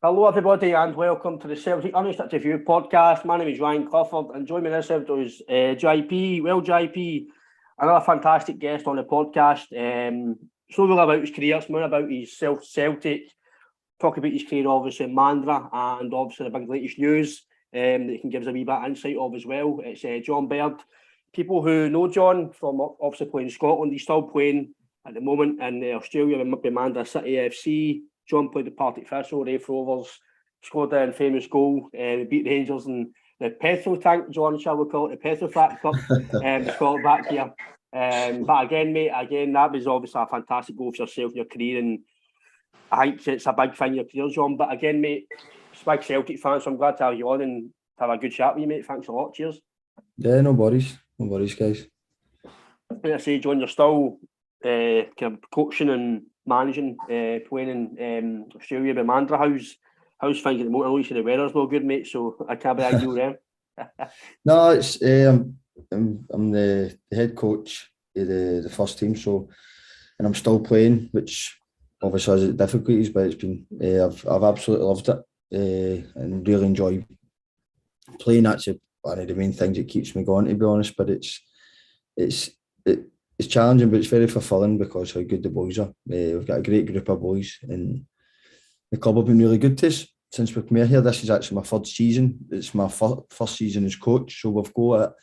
Hello everybody and welcome to the Celtic Unrestricted View podcast. My name is Ryan Clifford and joining me this episode is JP, another fantastic guest on the podcast. So really about his career, more about his Celtic, talk about his career obviously in Mandurah and obviously the big latest news that he can give us a wee bit of insight of as well. It's John Baird. People who know John from obviously playing in Scotland, he's still playing at the moment in Australia with Mandurah City FC. John played the Partick Thistle, Raith Rovers, scored an famous goal, beat the Rangers in the petrol tank, John, shall we call it, the petrol fat cup, to call it back here. But again, mate, that was obviously a fantastic goal for yourself in your career, and I think it's a big thing in your career, John. But again, mate, it's a big Celtic fan, so I'm glad to have you on and have a good chat with you, mate. Thanks a lot. Cheers. Yeah, no worries, guys. Like I say, John, you're still kind of coaching and managing, playing in Australia with Mandurah. How's things at the moment? I know you said the weather's no good, mate, so I can't be ideal then. No, it's I'm the head coach of the first team, so and I'm still playing, which obviously has its difficulties, but it's been I've absolutely loved it and really enjoy playing. That's one of the main things that keeps me going, to be honest. But it's challenging, but it's very fulfilling because how good the boys are. We've got a great group of boys, and the club have been really good to us since we've come here. This is actually my third season. It's my first season as coach, so we've got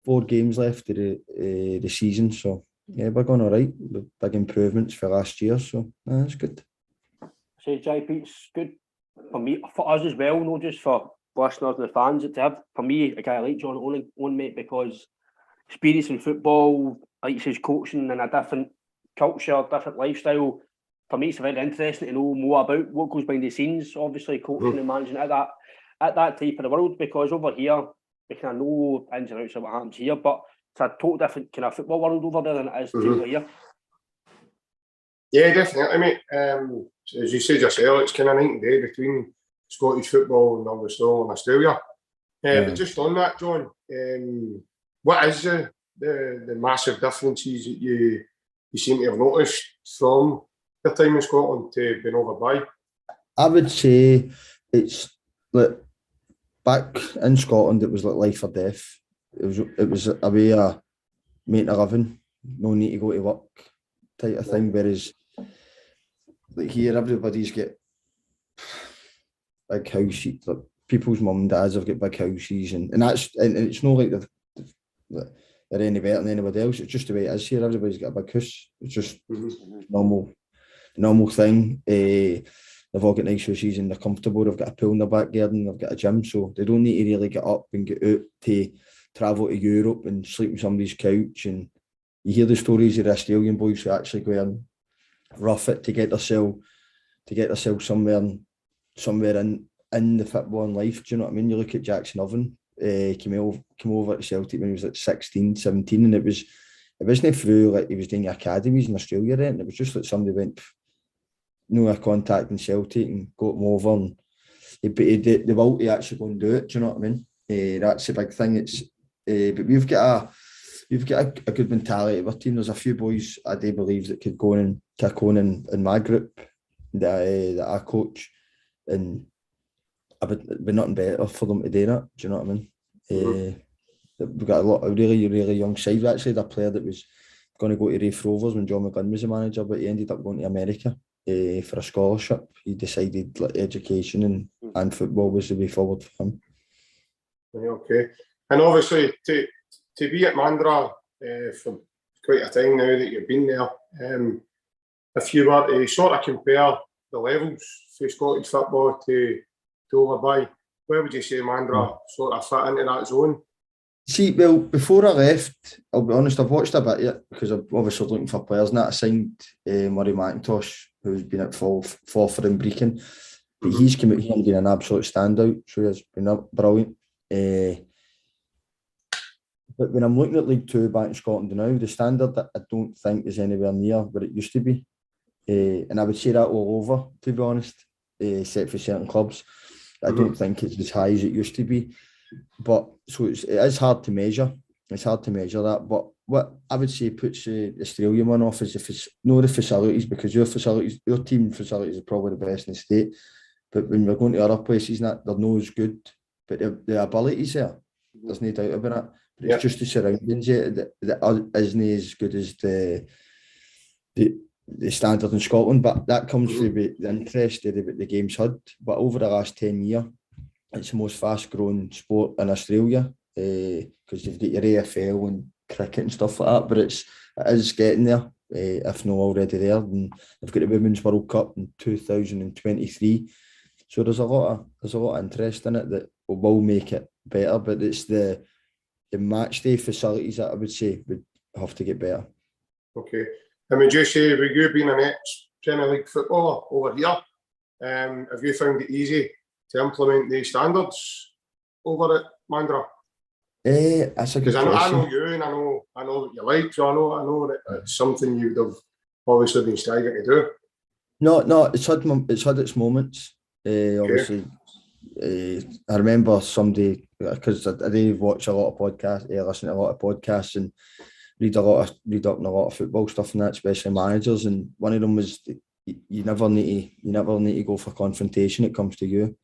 4 games left of the season. So yeah, we're going all right. Big improvements for last year, so that's good. So JP, it's good for me, for us as well, not just for listeners and the fans. To have, for me, a guy like John on mate, because experience in football, like you say, coaching in a different culture, different lifestyle. For me, it's very interesting to know more about what goes behind the scenes. Obviously, coaching and managing at that type of the world, because over here we kind of know ins and outs of what happens here, but it's a total different kind of football world over there than it is over here. Yeah, definitely, mate. As you said yourself, it's kind of night and day between Scottish football and obviously in Australia. But just on that, John, what is the massive differences that you seem to have noticed from your time in Scotland to being over by? I would say it's like back in Scotland, it was like life or death. It was a way of making a living, no need to go to work type of thing. Whereas like here, everybody's got big houses. Like people's mum and dads have got big houses, and it's not like they're any better than anybody else. It's just the way it is here. Everybody's got a big house. It's just normal thing. They've all got nice houses and they're comfortable. They've got a pool in their back garden. They've got a gym, so they don't need to really get up and get out to travel to Europe and sleep on somebody's couch. And you hear the stories of the Australian boys who actually go and rough it to get themselves somewhere in the footballing life. Do you know what I mean? You look at Jackson Oven. Came over to Celtic when he was like 16, 17, and it wasn't through like he was doing academies in Australia then. It was just like somebody went a contact in Celtic and got him over, and the will to actually go and do it. Do you know what I mean? That's a big thing. It's but we've got a good mentality of our team. There's a few boys I do believe that could go in and kick on in my group that I coach, and I would be nothing better for them to do that. Do you know what I mean? We've got a lot of really, really young side. We actually had a player that was going to go to Raith Rovers when John McGlynn was the manager, but he ended up going to America for a scholarship. He decided like education and football was the way forward for him. Okay. And obviously to be at Mandurah for quite a time now that you've been there, if you were to sort of compare the levels for Scottish football to over by, where would you say Mandurah sort of fit into that zone? See, well, before I left, I'll be honest, I've watched a bit yet because I'm obviously looking for players, and that I signed Murray McIntosh, who's been at Forfar and Brecon. But he's come out here and been an absolute standout, so he's been brilliant. But when I'm looking at League Two back in Scotland now, the standard that I don't think is anywhere near where it used to be. And I would say that all over, to be honest, except for certain clubs. I don't think it's as high as it used to be. But so it is hard to measure. It's hard to measure that. But what I would say puts the Australian one off is the facilities, because your team facilities are probably the best in the state. But when we're going to other places, they're not as good. But the ability's there. There's no doubt about it. But it's just the surroundings that isn't as good as the standard in Scotland. But that comes from the interest of the game's had. But over the last 10 years, it's the most fast-growing sport in Australia because you've got your AFL and cricket and stuff like that. But it is getting there, if not already there. And they've got the Women's World Cup in 2023. So there's a lot of interest in it that will make it better. But it's the match day facilities that I would say would have to get better. Okay. I mean, just say, with you being an ex-Premier League footballer over here, have you found it easy to implement these standards over at Mandurah? That's a good question. I know you, and I know what you like, so I know that it's something you would have obviously been striving to do. No, it's had its moments. Obviously, I remember somebody, because I do watch a lot of podcasts, listen to a lot of podcasts, and read up on a lot of football stuff and that, especially managers. And one of them was you never need to go for confrontation. It comes to you,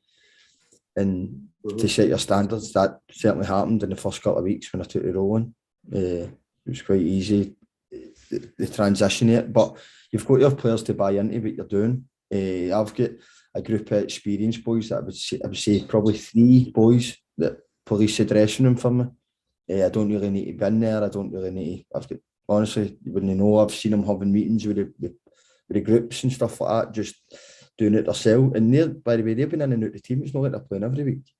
and to set your standards. That certainly happened in the first couple of weeks when I took the role on. It was quite easy, the transition it, but you've got to have players to buy into what you're doing. I've got a group of experienced boys that I would say probably 3 boys that police the dressing room for me. I don't really need to be in there. I don't really need to. Honestly, you wouldn't know. I've seen them having meetings with the groups and stuff like that, just doing it themselves. And by the way, they've been in and out the team. It's not like they're playing every week.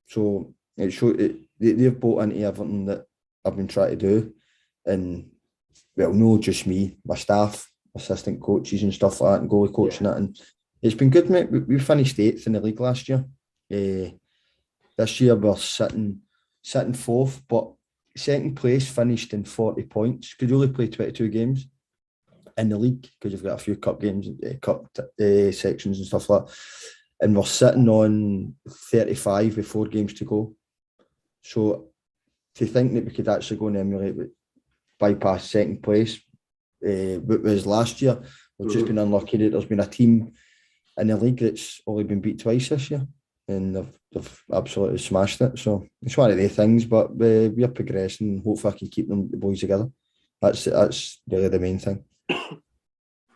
So they've bought into everything that I've been trying to do. And, well, no, just me, my staff, assistant coaches and stuff like that, and goalie coaching that. And it's been good, mate. We finished 8th in the league last year. This year we're sitting 4th, but second place finished in 40 points. Could only play 22 games in the league because you've got a few cup games, cup sections and stuff like that. And we're sitting on 35 with 4 games to go. So to think that we could actually go and emulate, bypass second place, what was last year, we've just been unlucky that there's been a team in the league that's only been beat twice this year. And they've absolutely smashed it. So it's one of the things, but we're progressing. Hopefully I can keep the boys together. That's really the main thing.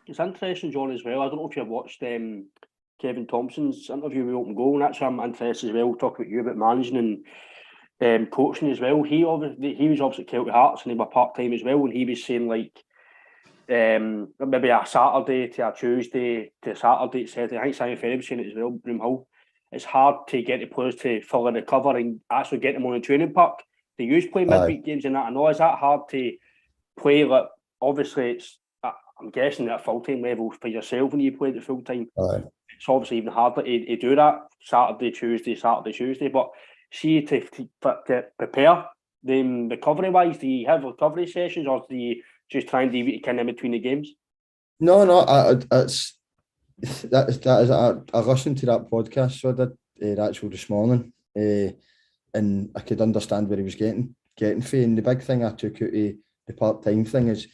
It's interesting, John, as well. I don't know if you've watched Kevin Thompson's interview with Open Goal, and that's why I'm interested as well. We'll talk about you about managing and coaching as well. He was obviously at Celtic Hearts and he was part-time as well, and he was saying like maybe a Saturday to a Tuesday to a Saturday, etc. I think Simon Ferry was saying it as well, Broomhill. It's hard to get the players to fill in the cover and actually get them on the training park. They used to play midweek games and that. I know, is that hard to play? Like, obviously, it's I'm guessing at a full-time level for yourself when you play at full-time. It's obviously even harder to do that Saturday, Tuesday. But see, to prepare them recovery-wise, do you have recovery sessions or do you just try and do it kind of between the games? No, that is I listened to that podcast, so I did actually this morning, and I could understand where he was getting for. And the big thing I took out of the part-time thing is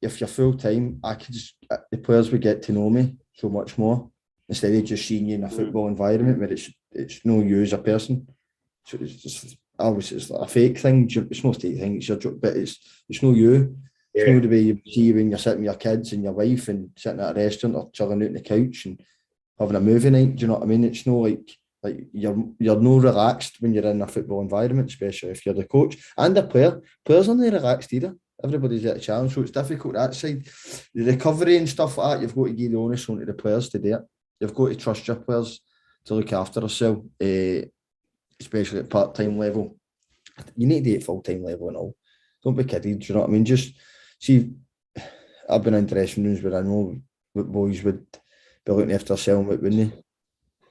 if you're full-time, the players would get to know me so much more instead of just seeing you in a football environment where it's no you as a person. So it's just obviously it's like a fake thing. It's not a fake thing. It's your job, but it's no you. It's not the way you see you when you're sitting with your kids and your wife and sitting at a restaurant or chilling out on the couch and having a movie night. Do you know what I mean? It's no like you're no relaxed when you're in a football environment, especially if you're the coach and the player. Players aren't relaxed either. Everybody's at a challenge, so it's difficult that side. The recovery and stuff like that, you've got to give the onus onto the players to do it. You've got to trust your players to look after themselves, especially at part-time level. You need to do it full-time level and all. Don't be kidding, do you know what I mean? Just see, I've been in dressing rooms where I know what boys would be looking after themselves, what wouldn't they?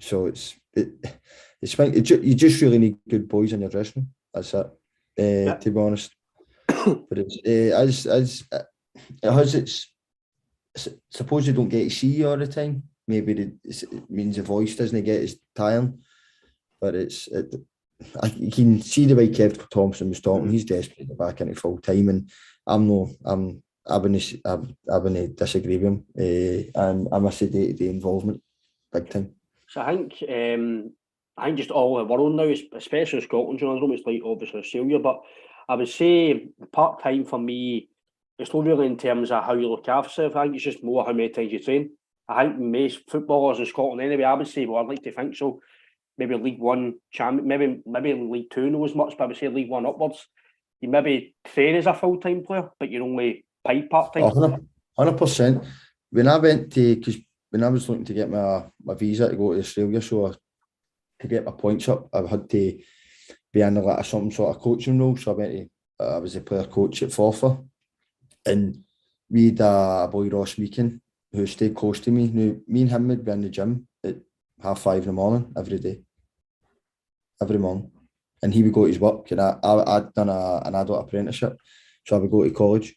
So you just really need good boys in your dressing room. That's it, to be honest. But it's suppose you don't get to see you all the time. Maybe it means the voice doesn't get as tiring. But you can see the way Kev Thompson was talking. He's desperate to get back into full time, and I wouldn't disagree with him. And I miss the day-to-day involvement big time. So I think just all the world now, especially Scotland, I don't know it's like obviously Australia, but I would say part-time for me, it's not really in terms of how you look after yourself. I think it's just more how many times you train. I think most footballers in Scotland anyway, I would say, well, I'd like to think so. Maybe League One champion, maybe League Two not as much, but I would say League One upwards. You maybe train as a full-time player, but you're only paid part-time. 100%. When I went to, because when I was looking to get my visa to go to Australia, so to get my points up, I had to be in like some sort of coaching role. So I was a player coach at Forfar, and we had a boy Ross Meakin who stayed close to me. Now, me and him would be in the gym at 5:30 in the morning every day, every morning, and he would go to his work. And I'd done an adult apprenticeship, so I would go to college.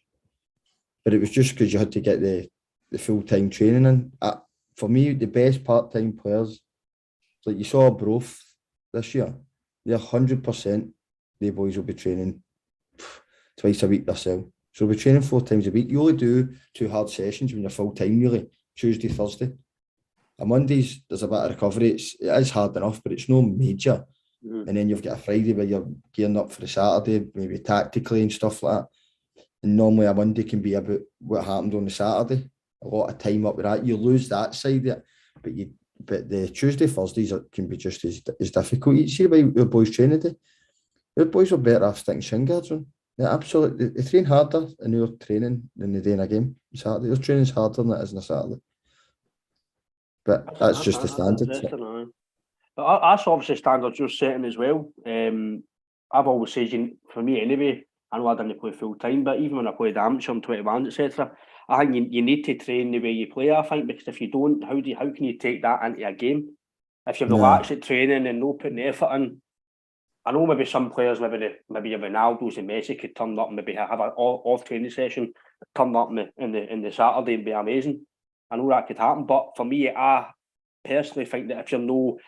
But it was just because you had to get the full-time training in. For me, the best part-time players, like you saw Broth this year, they're 100%, the boys will be training twice a week themselves. So we'll be training 4 times a week. You only do 2 hard sessions when you're full-time, really, Tuesday, Thursday. On Mondays, there's a bit of recovery. It is hard enough, but it's no major. And then you've got a Friday where you're gearing up for the Saturday, maybe tactically and stuff like that. And normally a Monday can be about what happened on the Saturday. A lot of time up with that. You lose that side of it, but the Tuesday, Thursdays can be just as difficult. You see the way your boys training today? Your boys are better off sticking shin guards on. They're absolutely, they train harder in their training than they do in a game. Saturday, their training's harder than it is on a Saturday. But that's just the standard. That's obviously standards you're setting as well. I've always said, for me anyway, I know I didn't play full time, but even when I played amateur, I'm 21, etc. I think you need to train the way you play. I think because if you don't, how can you take that into a game? If you're relaxed at training and no putting the effort in, I know maybe some players, maybe your Ronaldo's and Messi could turn up and maybe have an off training session, turn up in the Saturday and be amazing. I know that could happen, but for me, I personally think that if you're no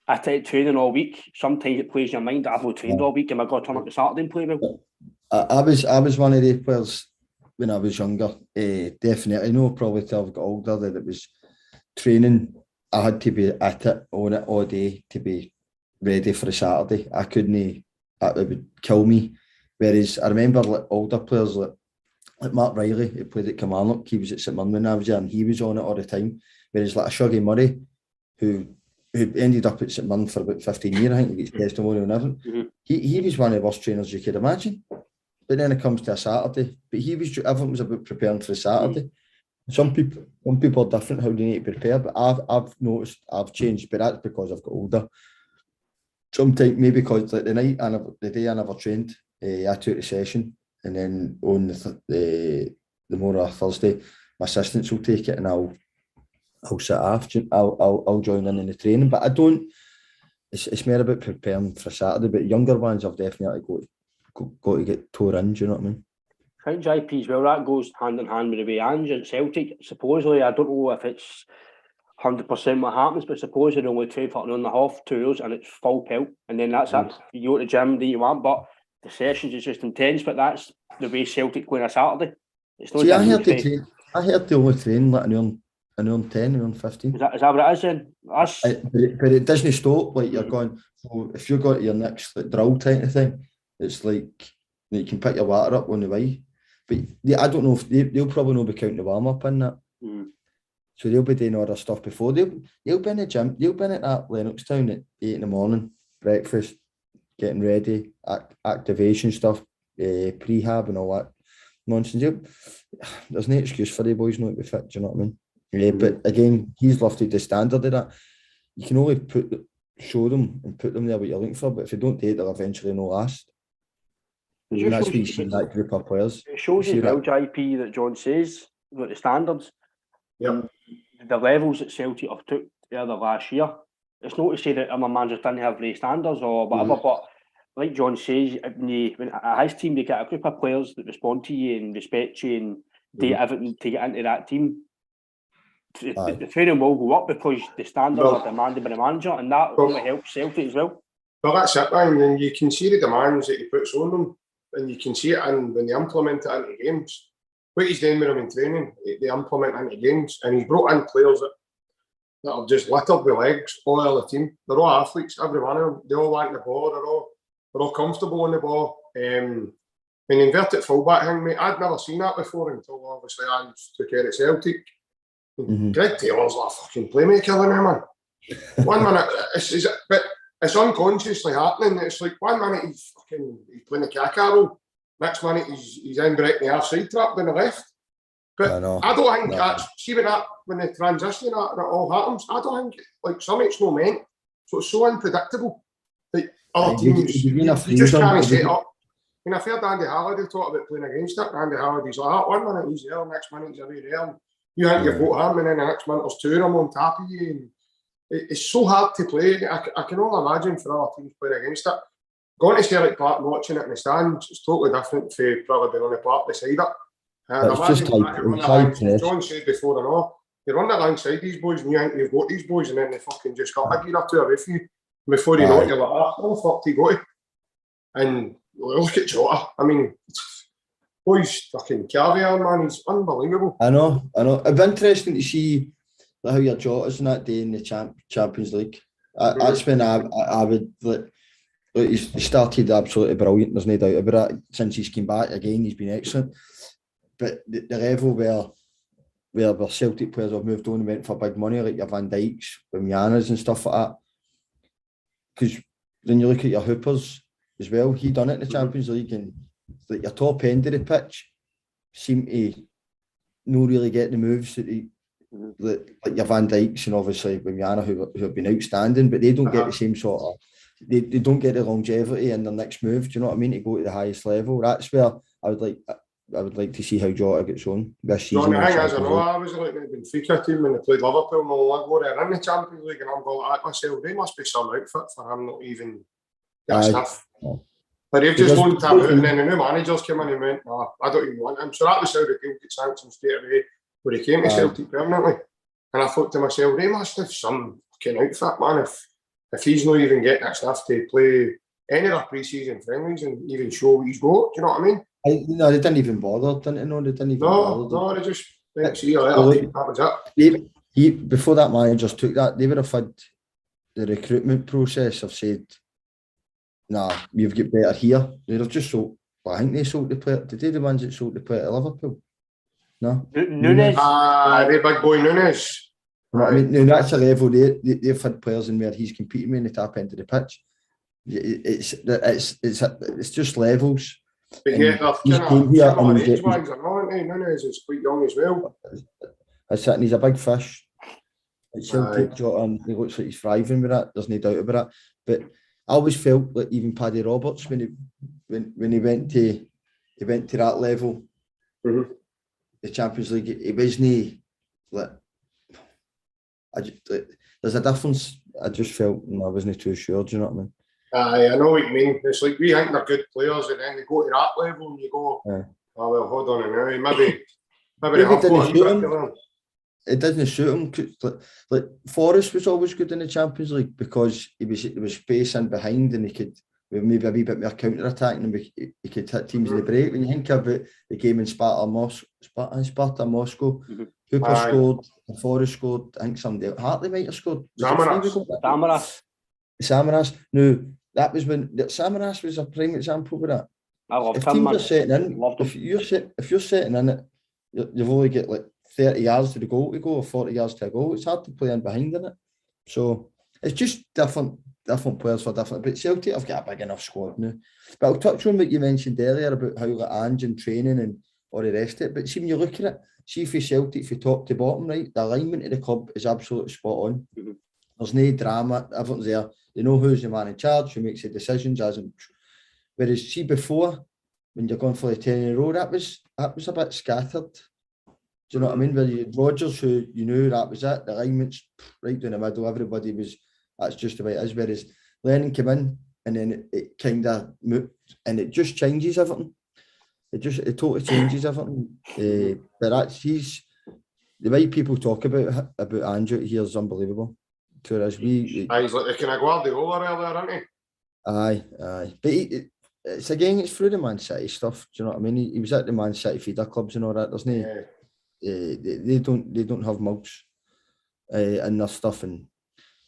at training all week, sometimes it plays your mind that I've not trained all week and I've got to turn up the Saturday and play well. I was one of the players when I was younger. Definitely, I know probably till I've got older that it was training. I had to be at it on it all day to be ready for a Saturday. I couldn't. It would kill me. Whereas I remember like older players like Mark Riley, who played at Kilmarnock. He was at St Mirren when I was there, and he was on it all the time. Whereas like a Shuggy Murray, who ended up at St Mirren for about 15 years, I think he gets testimonial and everything. He was one of the worst trainers you could imagine. But then it comes to a Saturday. But everyone was about preparing for the Saturday. Some people are different how they need to prepare, but I've noticed I've changed, but that's because I've got older. Sometimes maybe because like the day I never trained, I took the session, and then on the more Thursday, my assistants will take it, and I'll sit after. I'll join in the training, but I don't. It's more about preparing for Saturday. But younger ones, I've definitely got to get tore in. Do you know what I mean? I think JP as well. That goes hand in hand with the way Ange at Celtic. Supposedly, I don't know if it's 100% what happens, but supposedly only 2.5 tours and it's full pelt, and then that's it. You go to the gym, do you want, but the sessions is just intense. But that's the way Celtic play on a Saturday. It's not. See, I heard they only train like an hour 10, an hour 15. Is that what it is then? But it doesn't stop. Like you're going. So if you're going to your next like, drill type of thing, it's like you can pick your water up on the way. But I don't know if they'll probably not be counting the warm up in that. So they'll be doing all their stuff before. They'll be in the gym. They'll be in at Lennoxtown at 8 in the morning, breakfast, getting ready, activation stuff, prehab and all that nonsense. There's no excuse for the boys not to be fit. Do you know what I mean? But again, he's lifted the standard of that. You can only show them and put them there what you're looking for. But if you don't do it, they'll eventually not last. And that's why you see that group of players. It shows you well, JP, that John says about the standards. Yeah. The levels that Celtic have took the last year. It's not to say that other managers didn't have the standards or whatever, but like John says, when at his team they get a group of players that respond to you and respect you and do everything to get into that team. The training will go up because the standards are demanded by the manager, and that only helps Celtic as well. Well, that's it, man. And you can see the demands that he puts on them, and you can see it when they implement it into games. What he's doing with them in training, they implement into games, and he's brought in players that that are just littered with legs, all of the team. They're all athletes, every one of them. They all want the ball, they're all comfortable on the ball. When inverted fullback thing, mate, I'd never seen that before until obviously I took care of Celtic. Greg Taylor's like a fucking playmaker, isn't he, man? 1 minute, but it's unconsciously happening. It's like 1 minute he's playing the caca role, next minute he's in breaking the offside trap down the left. But I don't think that's, see when the transition and it all happens, I don't think, like, something's no meant. So it's so unpredictable. Like, other teams, you just can't set up. I mean, I've heard Andy Halliday talk about playing against it. Andy Halliday's like, 1 minute he's there, next minute he's away there. You think you've got him, and then the next minute there's 2 of them on top of you. And it's so hard to play. I can only imagine for other teams playing against it. Going to Celtic Park and watching it in the stands, it's totally different from probably being on the park beside it. And it's just like John said before, I know, you're on the alongside these boys and you think you've got these boys and then they fucking just got a gear or 2 away from you. Before you know it, you're like, where the fuck do you go to? And look at Jota. I mean, boy's fucking caviar, man. He's unbelievable. I know. It'd be interesting to see how your Jota's in that day in the Champions League. That's when I would, like, he started absolutely brilliant, there's no doubt about it. Since he's come back again, he's been excellent. But the level where Celtic players have moved on and went for big money, like your Van Dijks, Wimyanas and stuff like that. Because then you look at your Hoopers as well, he done it in the Champions League, and like your top end of the pitch seem to not really get the moves that like your Van Dijks and obviously Wimyana who have been outstanding, but they don't get the same sort of, they don't get the longevity in their next move, do you know what I mean, to go to the highest level. That's where I would like to see how Jota gets on this season. The thing is, I know I was looking at the Benfica team when they played Liverpool and all that, they're in the Champions League, and I'm going like myself, they must be some outfit for him not even get stuff. But they've just loaned him out, and then the new managers came in and went, I don't even want him. So that was how the deal got sanctioned straight away, where he came to Celtic permanently. And I thought to myself, they must have some fucking outfit, man, if he's not even getting that stuff to play any of their pre-season friendlies and even show what he's got, do you know what I mean? No, they didn't even bother, didn't they? No, they didn't even bother. No, they just went, see you later. That was it. Before that managers took that, they would have had the recruitment process have said, nah, you've got better here. They'd have just sold, I think they sold the player. Did they the ones that sold the player to Liverpool? No? Nunes? The big boy Nunes. I mean, that's a level they've had players in where he's competing with in the top end of the pitch. It's just levels. But yeah, they're kind of age wise, aren't they? Nunes is quite young as well. And he's a big fish. It's Celtic, Jota, and he looks like he's thriving with that. There's no doubt about it. But I always felt like even Paddy Roberts when he went to that level, the Champions League, it wasn't like there's a difference. I just felt I wasn't too sure. Do you know what I mean? I know what you mean. It's like we think they're good players, and then they go to that level, and you go, oh well, hold on a minute, maybe it doesn't suit him. Like Forrest was always good in the Champions League because there was space in behind, and he could maybe a wee bit more counter attacking, and he could hit teams in the break. When you think about the game in Sparta Moscow, Hooper scored, Forrest scored. I think somebody Hartley might have scored. Samaras. No, that was when Samaras was a prime example of that. I love if him, teams man. are setting in, if you're setting in it, you've only got like 30 yards to the goal to go or 40 yards to a goal. It's hard to play in behind in it. So it's just different players for different. But Celtic have got a big enough squad now. But I'll touch on what you mentioned earlier about how like Ange and training and all the rest of it. But see, when you look at it, see for Celtic from top to bottom, right, the alignment of the club is absolutely spot on. There's no drama, everything's there. They know who's the man in charge, who makes the decisions. Whereas see before, when you're going for the 10 in a row, that was a bit scattered. Do you know what I mean? Where you had Rodgers, who you knew that was it, the alignment's right down the middle, everybody was, that's just the way it is. Whereas Lennon came in and then it kind of moved and it just changes everything. It totally changes everything. But that's the way people talk about Andrew here is unbelievable. Whereas he's like the kind of Guardiola earlier, isn't he? Aye. But it's through the Man City stuff. Do you know what I mean? He was at the Man City feeder clubs and all that. There's no, they don't have mugs. and their stuff, and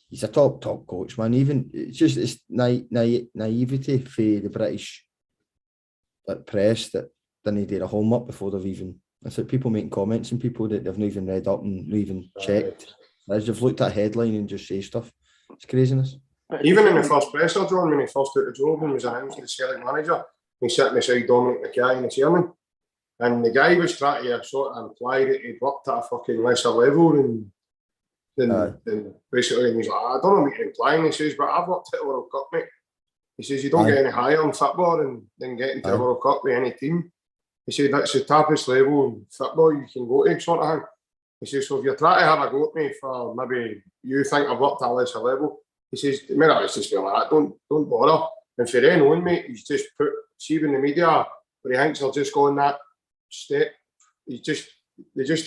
he's a top coach, man. Even it's naivety for the British press that didn't do a homework before they've even. It's like people making comments and people that they've not even read up and not even checked. As they've looked at a headline and just say stuff. It's craziness. Even in the first presser, John, when he first took the job and was announced as Celtic manager, he's sitting beside Dominic McKay and the chairman. And the guy was trying to sort of imply that he'd worked at a fucking lesser level than basically, and he's like, I don't know what you're implying. He says, but I've worked at the World Cup, mate. He says, you don't get any higher in football than getting to the World Cup with any team. He said, that's the toughest level in football you can go to, sort of thing. He says, so if you're trying to have a go at me for maybe you think I've worked at a lesser level, he says, maybe it's just like that, don't bother. And for then on, mate, he's just put, see in the media, where he thinks they'll just go on that step. They just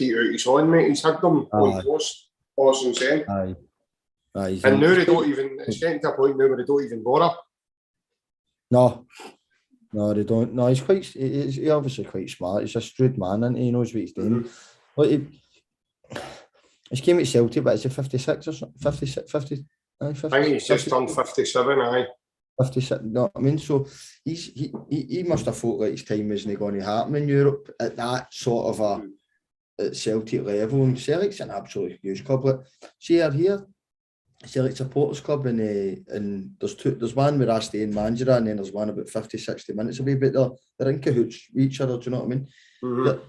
eat out his own, mate. He's had them on post, awesome saying. And now they don't even, it's getting to a point now where they don't even bother. No, they don't. No, he's obviously quite smart. He's a shrewd man, and he knows what he's doing. Like he came at Celtic, but is it 56 or something? 50? I think he's just turned 57, 56. No, I mean, so he must have thought like his time isn't going to happen in Europe at that sort of at Celtic level. And Celtic's an absolutely huge club. Like, see here, Celtic Supporters Club, and there's one where I stay in Mandurah, and then there's one about 50-60 minutes away, but they're in cahoots with each other, do you know what I mean?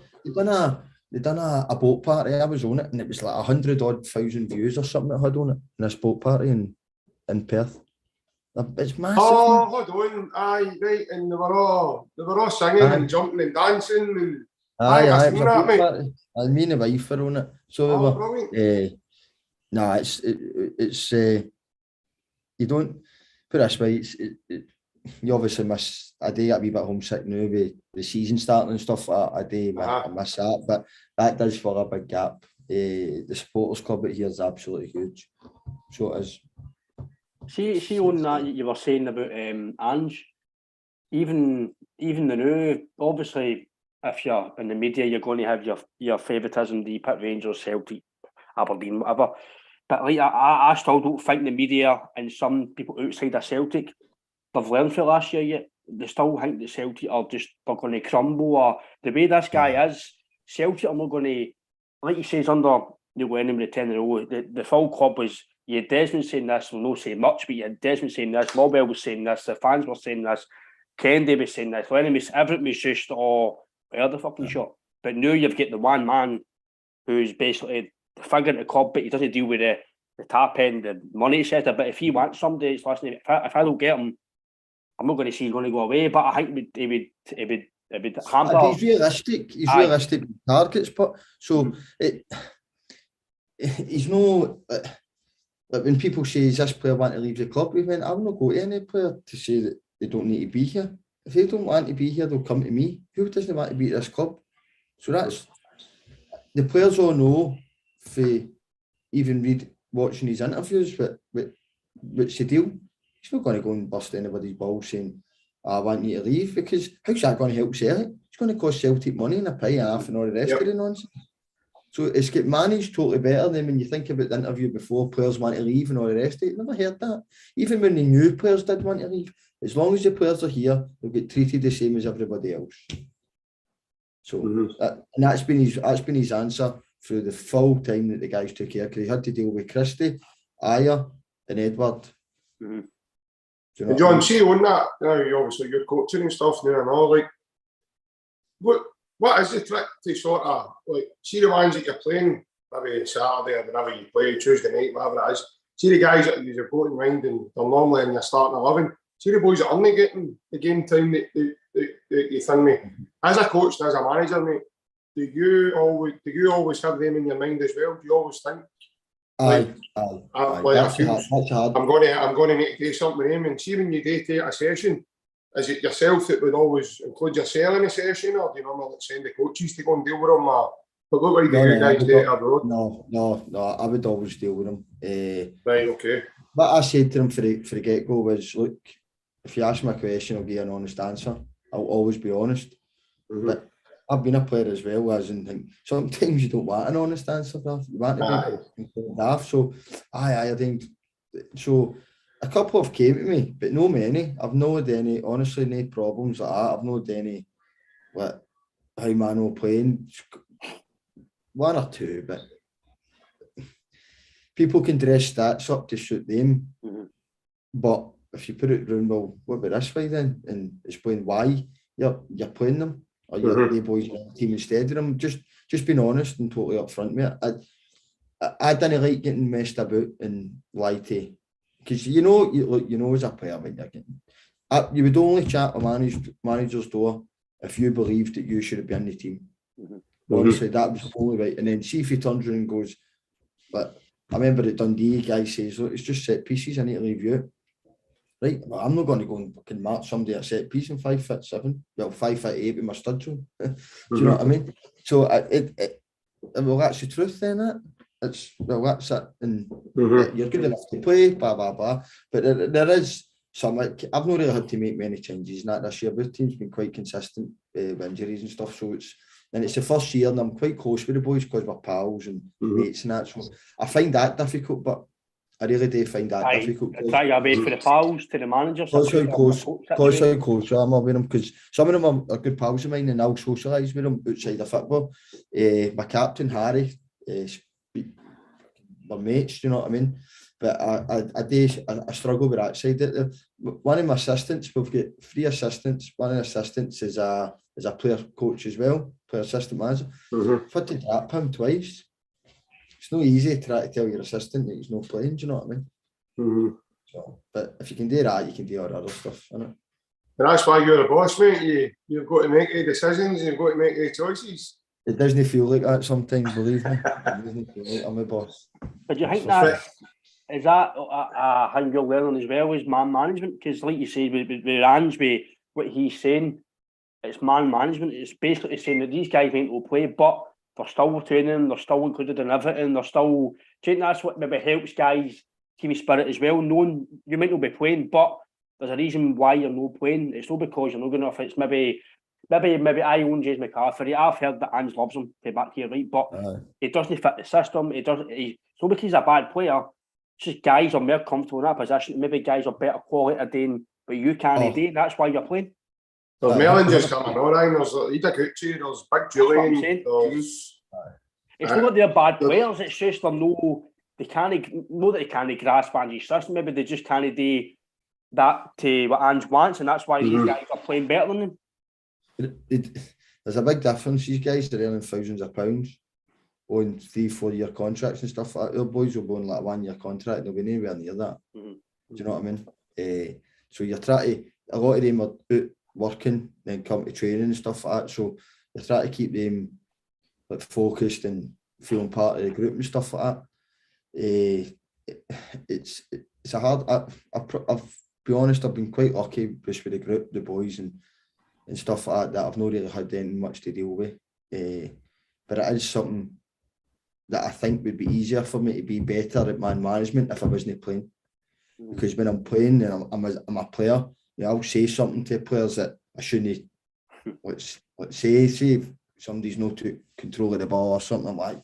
They done a boat party. I was on it, and it was like 100,000 views or something that had on it in this boat party in Perth. It's massive. Oh, hold on. Aye, right. And they were all singing and jumping and dancing. And I seen that, mate. I mean, the wife were on it. So brilliant. It's you don't put it this way. You obviously miss a day a wee bit homesick now with the season starting and stuff. I miss that, but that does fill a big gap. The supporters club here is absolutely huge. So it is. See on that you were saying about Ange, even the new, obviously if you're in the media you're going to have your favouritism, the Pit Rangers, Celtic, Aberdeen, whatever. But like I still don't think the media and some people outside of Celtic they've learned from last year yet. They still think the Celtic they're going to crumble, or the way this guy is, Celtic are not going to, like he says under Neil Lennon with the 10 in a row, the full club was, you had Desmond saying this, we'll not say much, but you had Desmond saying this, Mobile was saying this, the fans were saying this, Kennedy was saying this, Lennon was, everything was just, where the fucking shot. But now you've got the one man who's basically the figure in the club, but he doesn't deal with the tap end, the money, etc. But if he wants somebody, it's listening, if I don't get him, I'm not going to say he's going to go away, but I think he would hamper. He's realistic. He's realistic with targets, but so he's no. Like when people say, "Is this player want to leave the club?" We went, "I will not go to any player to say that they don't need to be here. If they don't want to be here, they'll come to me. Who doesn't want to be at this club?" So that's the players all know. For even watching his interviews, what's the deal? He's not going to go and bust anybody's balls saying, I want you to leave, because how's that going to help Celtic? It's going to cost Celtic money and a pie and a half and all the rest of the nonsense. So it's get managed totally better than when you think about the interview before, players want to leave and all the rest of it. Never heard that. Even when the new players did want to leave, as long as the players are here, they'll get treated the same as everybody else. So that's been his answer through the full time that the guys took care, because he had to deal with Christie, Ayer and Edward. You know, John, see on that, obviously you're coaching and stuff now and all, like, what is the trick to sort of, like, see the ones that you're playing, maybe Saturday or whenever you play, Tuesday night, whatever it is, see the guys that you've got in mind and they're normally in your starting 11, see the boys that aren't getting the game time that you think, mate. As a coach and as a manager, mate, do you always have them in your mind as well? Do you always think, Aye. That's hard. I'm going to need to do something with him. And see when you do take a session, is it yourself that would always include yourself in a session, or do you normally send the coaches to go and deal with them? But look what you guys do abroad. No, I would always deal with them. Right, okay. What I said to them for the get-go was, look, if you ask me a question, I'll give you an honest answer. I'll always be honest. But I've been a player as well, as in think sometimes you don't want an honest answer, you want to be daft. So I think so. A couple have came to me, but no many. I've not had any, honestly, no problems like that. I've not had any like how man playing. One or two, but people can dress stats up to suit them. But if you put it round, well, what about this way then? And explain why you're playing them, or you're the boys in the team instead of them. Just being honest and totally upfront with it. I didn't like getting messed about and lied to, because you know as a player when you're getting, you would only chat a manager's door if you believed that you should be in the team. Honestly, that was the only right. And then see if he turns around and goes, but I remember at Dundee, guy says, look, it's just set pieces, I need to leave you. Right, well, I'm not going to go and fucking match somebody at set piece in 5'7", well 5'8" with my studs on. Do you know what I mean? So well, that's the truth then. That's it, and you're good enough to play, blah blah blah. But there is some. I've not really had to make many changes in that this year. The team's been quite consistent with injuries and stuff. So it's the first year, and I'm quite close with the boys because we're pals and mates and that. So I find that difficult, but I really do find that difficult. Try your best for the pals to the managers. Because how close I am with them, because some of them are good pals of mine and I'll socialise with them outside of football. My captain, Harry, we're mates, do you know what I mean? But I struggle with that side. One of my assistants, we've got 3 assistants. One of the assistants is a player coach as well, player assistant manager. I've had to drop him twice. It's not easy to try to tell your assistant that he's not playing, do you know what I mean? So, but if you can do that, you can do all the other stuff, innit? And that's why you're the boss, mate. You've got to make the decisions, you've got to make the choices. It doesn't feel like that sometimes, believe me. It doesn't feel like I'm a boss. But do you think that is that a thing you're learning as well as man management? Because like you say, with Ange, what he's saying, it's man management. It's basically saying that these guys ain't will play, but they're still training, they're still included in everything, they're still... Do you think that's what maybe helps guys' team spirit as well? Knowing you might not be playing, but there's a reason why you're not playing. It's not because you're not good enough. It's maybe I own James McCarthy. I've heard that Ange loves him, to back here, right? But he doesn't fit the system. It's not because he's a bad player. It's just guys are more comfortable in that position. Maybe guys are better quality at doing what you can't do. That's why you're playing. There's Melon just coming on, Ryan. There's Ida Gucci, there's Big Julian. It's not that they're bad players, it's just they can't, know that they can't grasp Ange's system. Maybe they just can't do that to what Ange wants, and that's why these guys are playing better than them. There's a big difference. These guys are earning thousands of pounds on 3-4 year contracts and stuff like that. Your boys will go on like 1 year contract, they'll be nowhere near that. Do you know what I mean? So you're trying to, a lot of them are out working, then come to training and stuff like that. So you're trying to keep them like focused and feeling part of the group and stuff like that. It's a hard. I've be honest, I've been quite lucky just with the group, the boys and stuff like that. I've not really had anything much to deal with. But it is something that I think would be easier for me to be better at man management if I wasn't playing. Because when I'm playing and I'm a player, I'll say something to players that I shouldn't. Let's say if somebody's not to control of the ball or something, I'm like,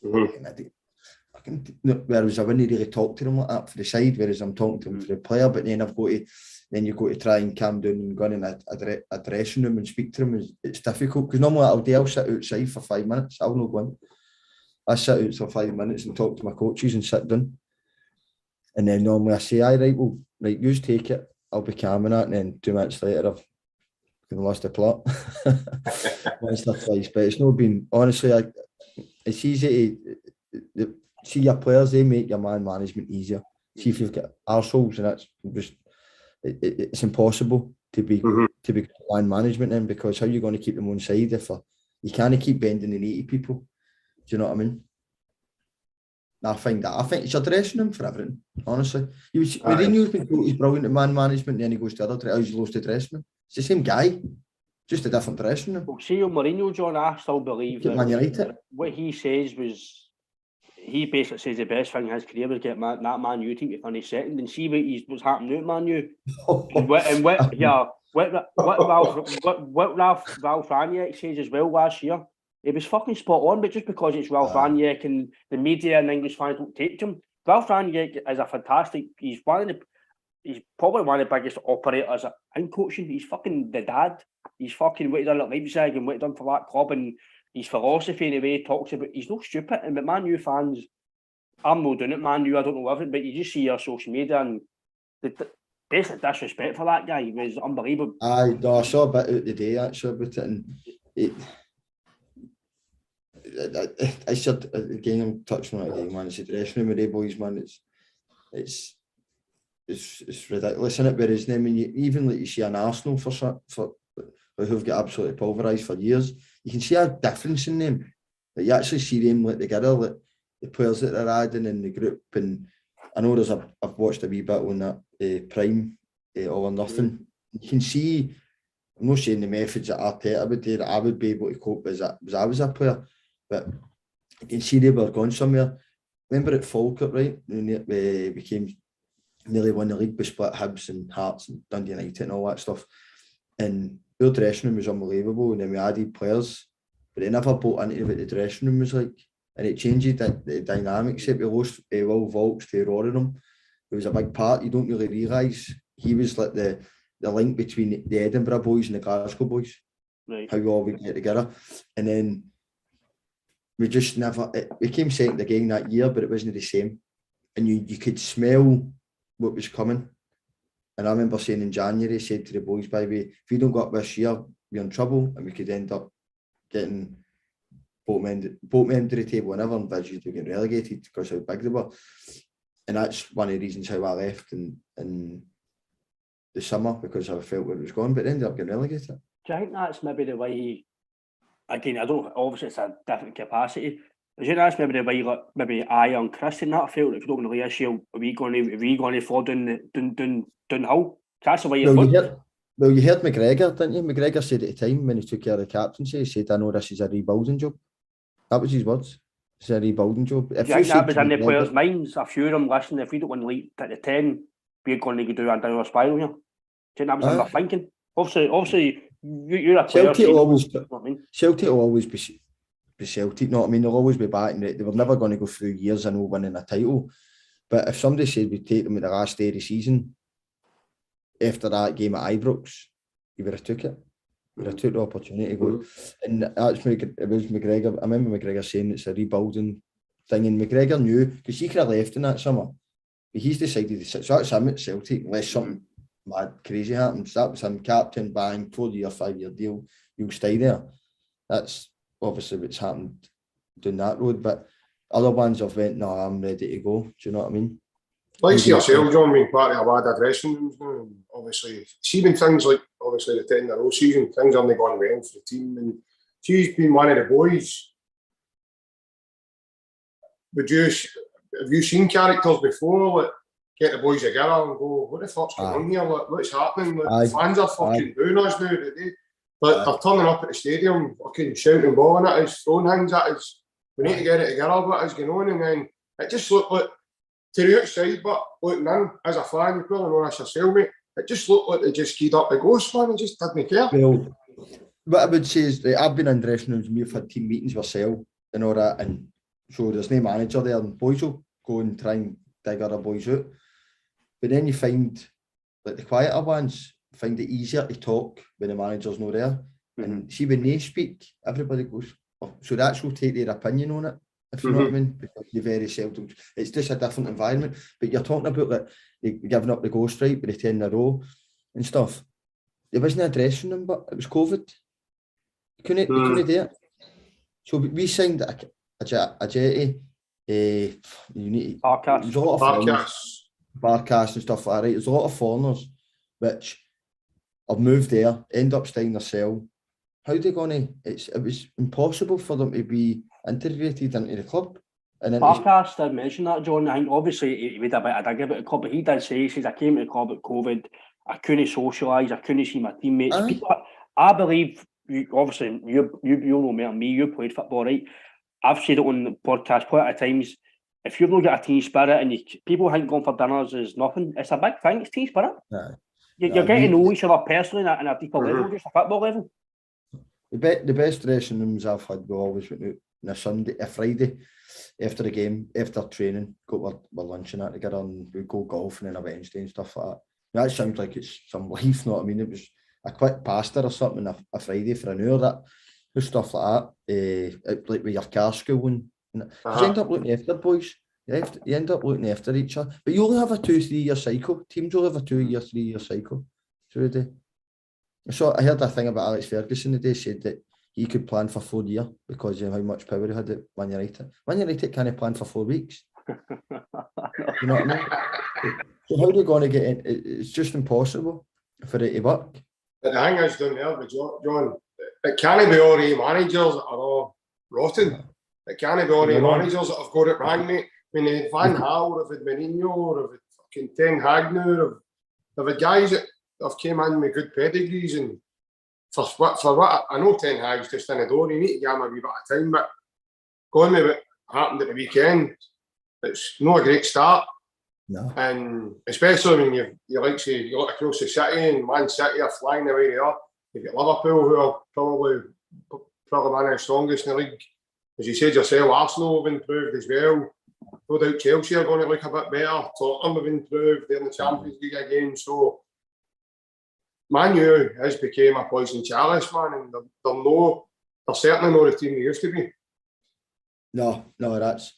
whereas I wouldn't really talk to them like that for the side, whereas I'm talking to them for the player, but then you've got to try and calm down and go in a dressing room and speak to them. It's difficult, because normally I'll sit outside for 5 minutes, I'll not go in. I sit out for 5 minutes and talk to my coaches and sit down. And then normally I say, right, you take it, I'll be calm in that, and then 2 minutes later I've lost the plot. Once or twice, but it's not been, honestly, it's easy to see your players, they make your man management easier. See if you've got arseholes, and that's just it's impossible to be man management then, because how are you going to keep them on side if you can't keep bending the knee to people? Do you know what I mean? I think it's a dressing room for everything, honestly. Mourinho's been told he's brilliant at man management, and then he goes to other he's lost the dressing room. It's the same guy, just a different dressing room. Well, see, Mourinho, John, I still believe that what he says was, he basically says the best thing in his career was get that Man U team to finish second, and see what's happened at Man U. What Ralph Rangnick says as well last year, he was fucking spot on, but just because it's Ralph Rangnick and the media and English fans don't take to him, Ralph Rangnick is a fantastic. He's probably one of the biggest operators in coaching. He's fucking the dad. He's fucking what he done at Leipzig and what he done for that club, and his philosophy and the way he talks about. He's not stupid. And but Man U fans, I'm not doing it. Man U, I don't know everything, but you just see your social media and the basic disrespect for that guy was unbelievable. I saw a bit out today actually about it, and I said again, I'm touching on it again, man. It's the dressing room with the boys, man. It's ridiculous, isn't it? Whereas then when you see an Arsenal for who've got absolutely pulverised for years, you can see a difference in them. Like you actually see them like together, like the players that they're adding in the group. And I know I've watched a wee bit on that Prime All or Nothing. You can see. I'm not saying the methods that Arteta would do that I would be able to cope as I was a player, but you can see they were going somewhere. Remember at Falkirk, right? When we became nearly won the league, we split Hibs and Hearts and Dundee United and all that stuff. And their dressing room was unbelievable, and then we added players, but they never bought into what the dressing room was like. And it changed the dynamics. We lost Will Vaulks to Rotherham. It was a big part. You don't really realise he was like the link between the Edinburgh boys and the Glasgow boys. Right. How we all would get together. And then we just never, we came second again that year, but it wasn't the same. And you could smell what was coming. And I remember saying in January, I said to the boys, by the way, if we don't go up this year, we're in trouble, and we could end up getting boatmen to the table and never envisaged we getting relegated because how big they were. And that's one of the reasons how I left in the summer, because I felt where it was going, but ended up getting relegated. Do you think that's maybe the way, again, I don't, obviously it's a different capacity, do you think that's maybe the way, like, maybe I and Chris in that felt, if you don't really issue, are we going to fall downhill? That's the way you heard McGregor, didn't you? McGregor said at the time when he took care of the captaincy, he said, I know this is a rebuilding job. That was his words. It's a rebuilding job. If you think that was in the players' minds? A few of them listening, if we don't win the league at the 10, we're going to do a downward spiral here. Do you think that was in their thinking? Obviously, you're a player. Celtic will always be Celtic. No, I mean, they'll always be back. And they were never going to go through years of no winning a title. But if somebody said we'd take them at the last day of the season, after that game at Ibrox, you would have took it. You would have took the opportunity to go. And that's it was McGregor. I remember McGregor saying it's a rebuilding thing. And McGregor knew, because he could have left in that summer. But he's decided to sit. So that's him at Celtic, unless something mad, crazy happens. That was him, captain, bang, 4-year, 5-year deal. You'll stay there. That's obviously what's happened down that road. But other ones have went, no, I'm ready to go. Do you know what I mean? Like see yourself, John, being part of a bad dressing rooms now, and obviously, even things like obviously the 10-0 season, things aren't going well for the team. And she's been one of the boys. Have you seen characters before? Like, get the boys together and go, what the fuck's going on here? Like, what's happening? Like, the fans are fucking booing us now. They're turning up at the stadium, fucking shouting, bawling at us, throwing hands at us. We need to get it together, what is going on? And then it just looked like, to the outside, but looking in, as a fan, you probably know this yourself, mate, it just looked like they just keyed up the ghost, man, and just didn't care. Well, what I would say is, I've been in dressing rooms, we've had team meetings ourselves and all that, and so there's no manager there, and boys will go and try and dig other boys out. But then you find, like the quieter ones, find it easier to talk when the manager's not there. And see, when they speak, everybody goes, oh, so that's will take their opinion on it. If you know what I mean, because you very seldom, it's just a different environment. But you're talking about like giving up the ghost right with the 10 in a row and stuff. There wasn't a dressing room, but it was COVID. You couldn't do it. So we signed a jetty. You need there's a lot of barcast and stuff like that. Right? There's a lot of foreigners which have moved there, end up staying their cell. How are they going to? It was impossible for them to be integrated into the club. And Barcast did mention that, John. I think obviously he made a bit of a dig about the club, but he did say, he says, I came to the club at COVID, I couldn't socialise, I couldn't see my teammates. People, I believe, you know me and me, you played football, right? I've said it on the podcast quite a times. If you've not got a team spirit and people think going for dinners is nothing, it's a big thing, it's team spirit. You're getting to know each other personally at a deeper level, just a football level. The best dressing rooms I've had were always went out on a Friday after the game, after training, go we're lunching that together and we go golfing on a Wednesday and stuff like that. That sounds like it's some life, know what I mean? It was a quick pasta or something a Friday for an hour, that stuff like that, like with your car school and you end up looking after boys. You end up looking after each other. But you only have a 2-3 year cycle. Teams only have a 2 year, 3 year cycle. So I heard a thing about Alex Ferguson today, said that he could plan for 4 years because of how much power he had at Man United. Man United can't plan for 4 weeks. You know what I mean? So how are they going to get in? It's just impossible for it to work. But the thing is down there with John, it can't be all the managers that are all rotten. It can't be all the managers that have got it wrong, mate. I mean, they've Van Gaal, they've had Mourinho, they've had fucking Ten Hag now, they've had guys that have came in with good pedigrees, and for what I know Ten Hag's just in the door, you need to give him a wee bit of time, but going with what happened at the weekend, it's not a great start. No. And especially when you look across the city and Man City are flying the way they are. You've got Liverpool, who are probably one of the strongest in the league. As you said yourself, Arsenal have improved as well. No doubt Chelsea are going to look a bit better. Tottenham have improved. They're in the Champions League again. So Man U has become a poison chalice, man, and they're certainly not the team they used to be. No, that's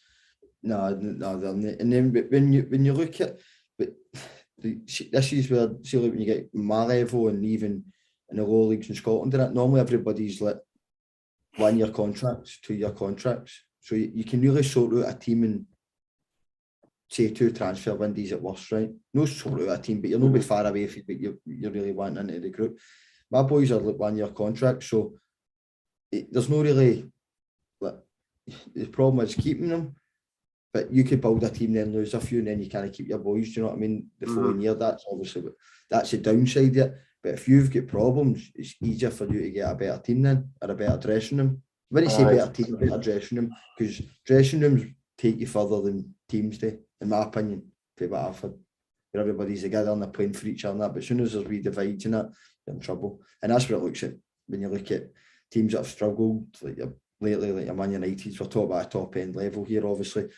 no. And then when you look at, this is where, see, like when you get my level and even in the lower leagues in Scotland, and that normally everybody's like 1 year contracts, 2 year contracts. So you can really sort out a team in, say, 2 transfer windows at worst, right? No sort out a team, but you're not far away from it, but you're really wanting into the group. My boys are like 1 year contracts, so there's no really, like, the problem is keeping them, but you could build a team, then lose a few, and then you kind of keep your boys, do you know what I mean? The following year, that's obviously, that's the downside of it. But if you've got problems, it's easier for you to get a better team then, or a better dressing room. When you say better team, better dressing room, because dressing rooms take you further than teams do, in my opinion, for what I've had. Where everybody's together and they're playing for each other and that, but as soon as there's wee divides in that, you're in trouble. And that's what it looks at when you look at teams that have struggled, like lately, like your Man United. We're talking about a top end level here, obviously.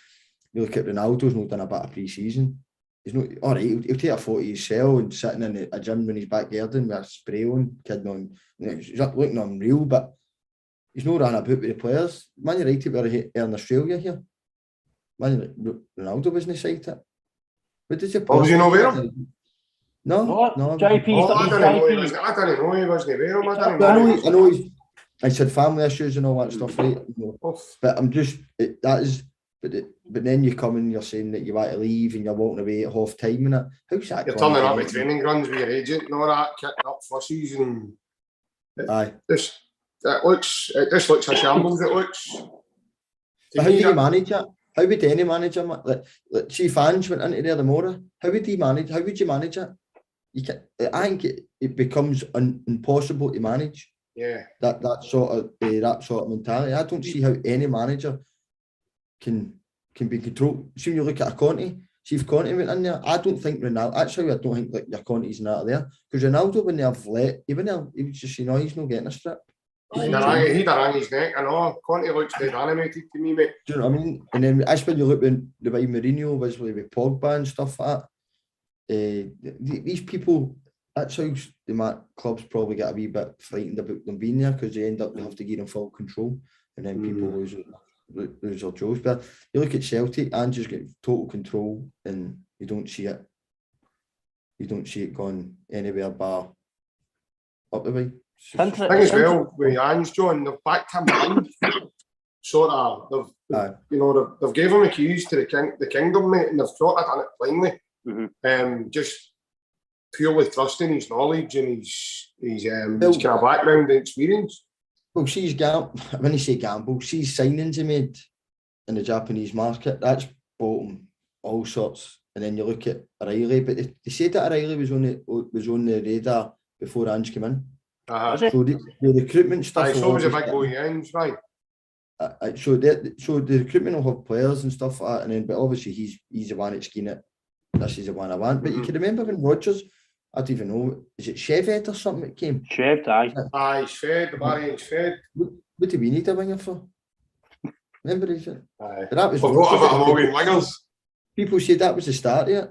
You look at Ronaldo's not done a bit of pre-season. He's not, all right, he'll take a 40 cell and sitting in a gym when he's back garden with a spray on, kidding on, he's not looking unreal, but he's not ran about with the players. Man United were in Australia here. Ronaldo wasn't inside it. What did you play? Was he not there? No. JP. I don't know he wasn't there. I know he's had family issues and all that stuff, right? But I'm just, that is, but then you come and you're saying that you want to leave and you're walking away at half time and that. How's that? You're turning up at training grounds with your agent and all that, kicking up fussies and this looks a shambles. It looks. How do you manage it? How would any manager, like see fans went into there tomorrow? How would you manage it? I think it becomes impossible to manage. Yeah. That sort of mentality. I don't see how any manager can be controlled. See, when you look at a Conte, see if Conte went in there, I don't think Ronaldo. That's how I don't think like your Conte's not there, because Ronaldo, when they have let, even there, he was just, he's not getting a strip. He'd have his neck. I know. Conte looks dead animated to me, mate. Do you know what I mean? And then that's when you look when the way Mourinho was with Pogba and stuff like that. These people, that's how the clubs probably get a wee bit frightened about them being there, because they have to give them full control, and then people lose their jobs. But you look at Celtic, and just get total control, and you don't see it. You don't see it going anywhere bar up the way. I think as well with Ange, John, they've backed him in. Sort of, they've gave him the keys to the kingdom, mate, and they've sort of done it plainly. Just purely trusting his knowledge and his kind of background and experience. Well, when you say gamble, signings he made in the Japanese market, that's bought him all sorts. And then you look at O'Reilly, but they said that O'Reilly was on the radar before Ange came in. So the recruitment stuff. So was a big boy ends, right? So the recruitment will have players and stuff like that, and then but obviously he's the one that's keen it. This is the one I want. But you can remember when Rodgers, I don't even know. Is it Cheved or something that came? Cheved, aye. Aye, he's fed, the variant's fed. What do we need a winger for? Remember, is it? Aye. But that was Forgot about them all being wingers. people said that was the start of it.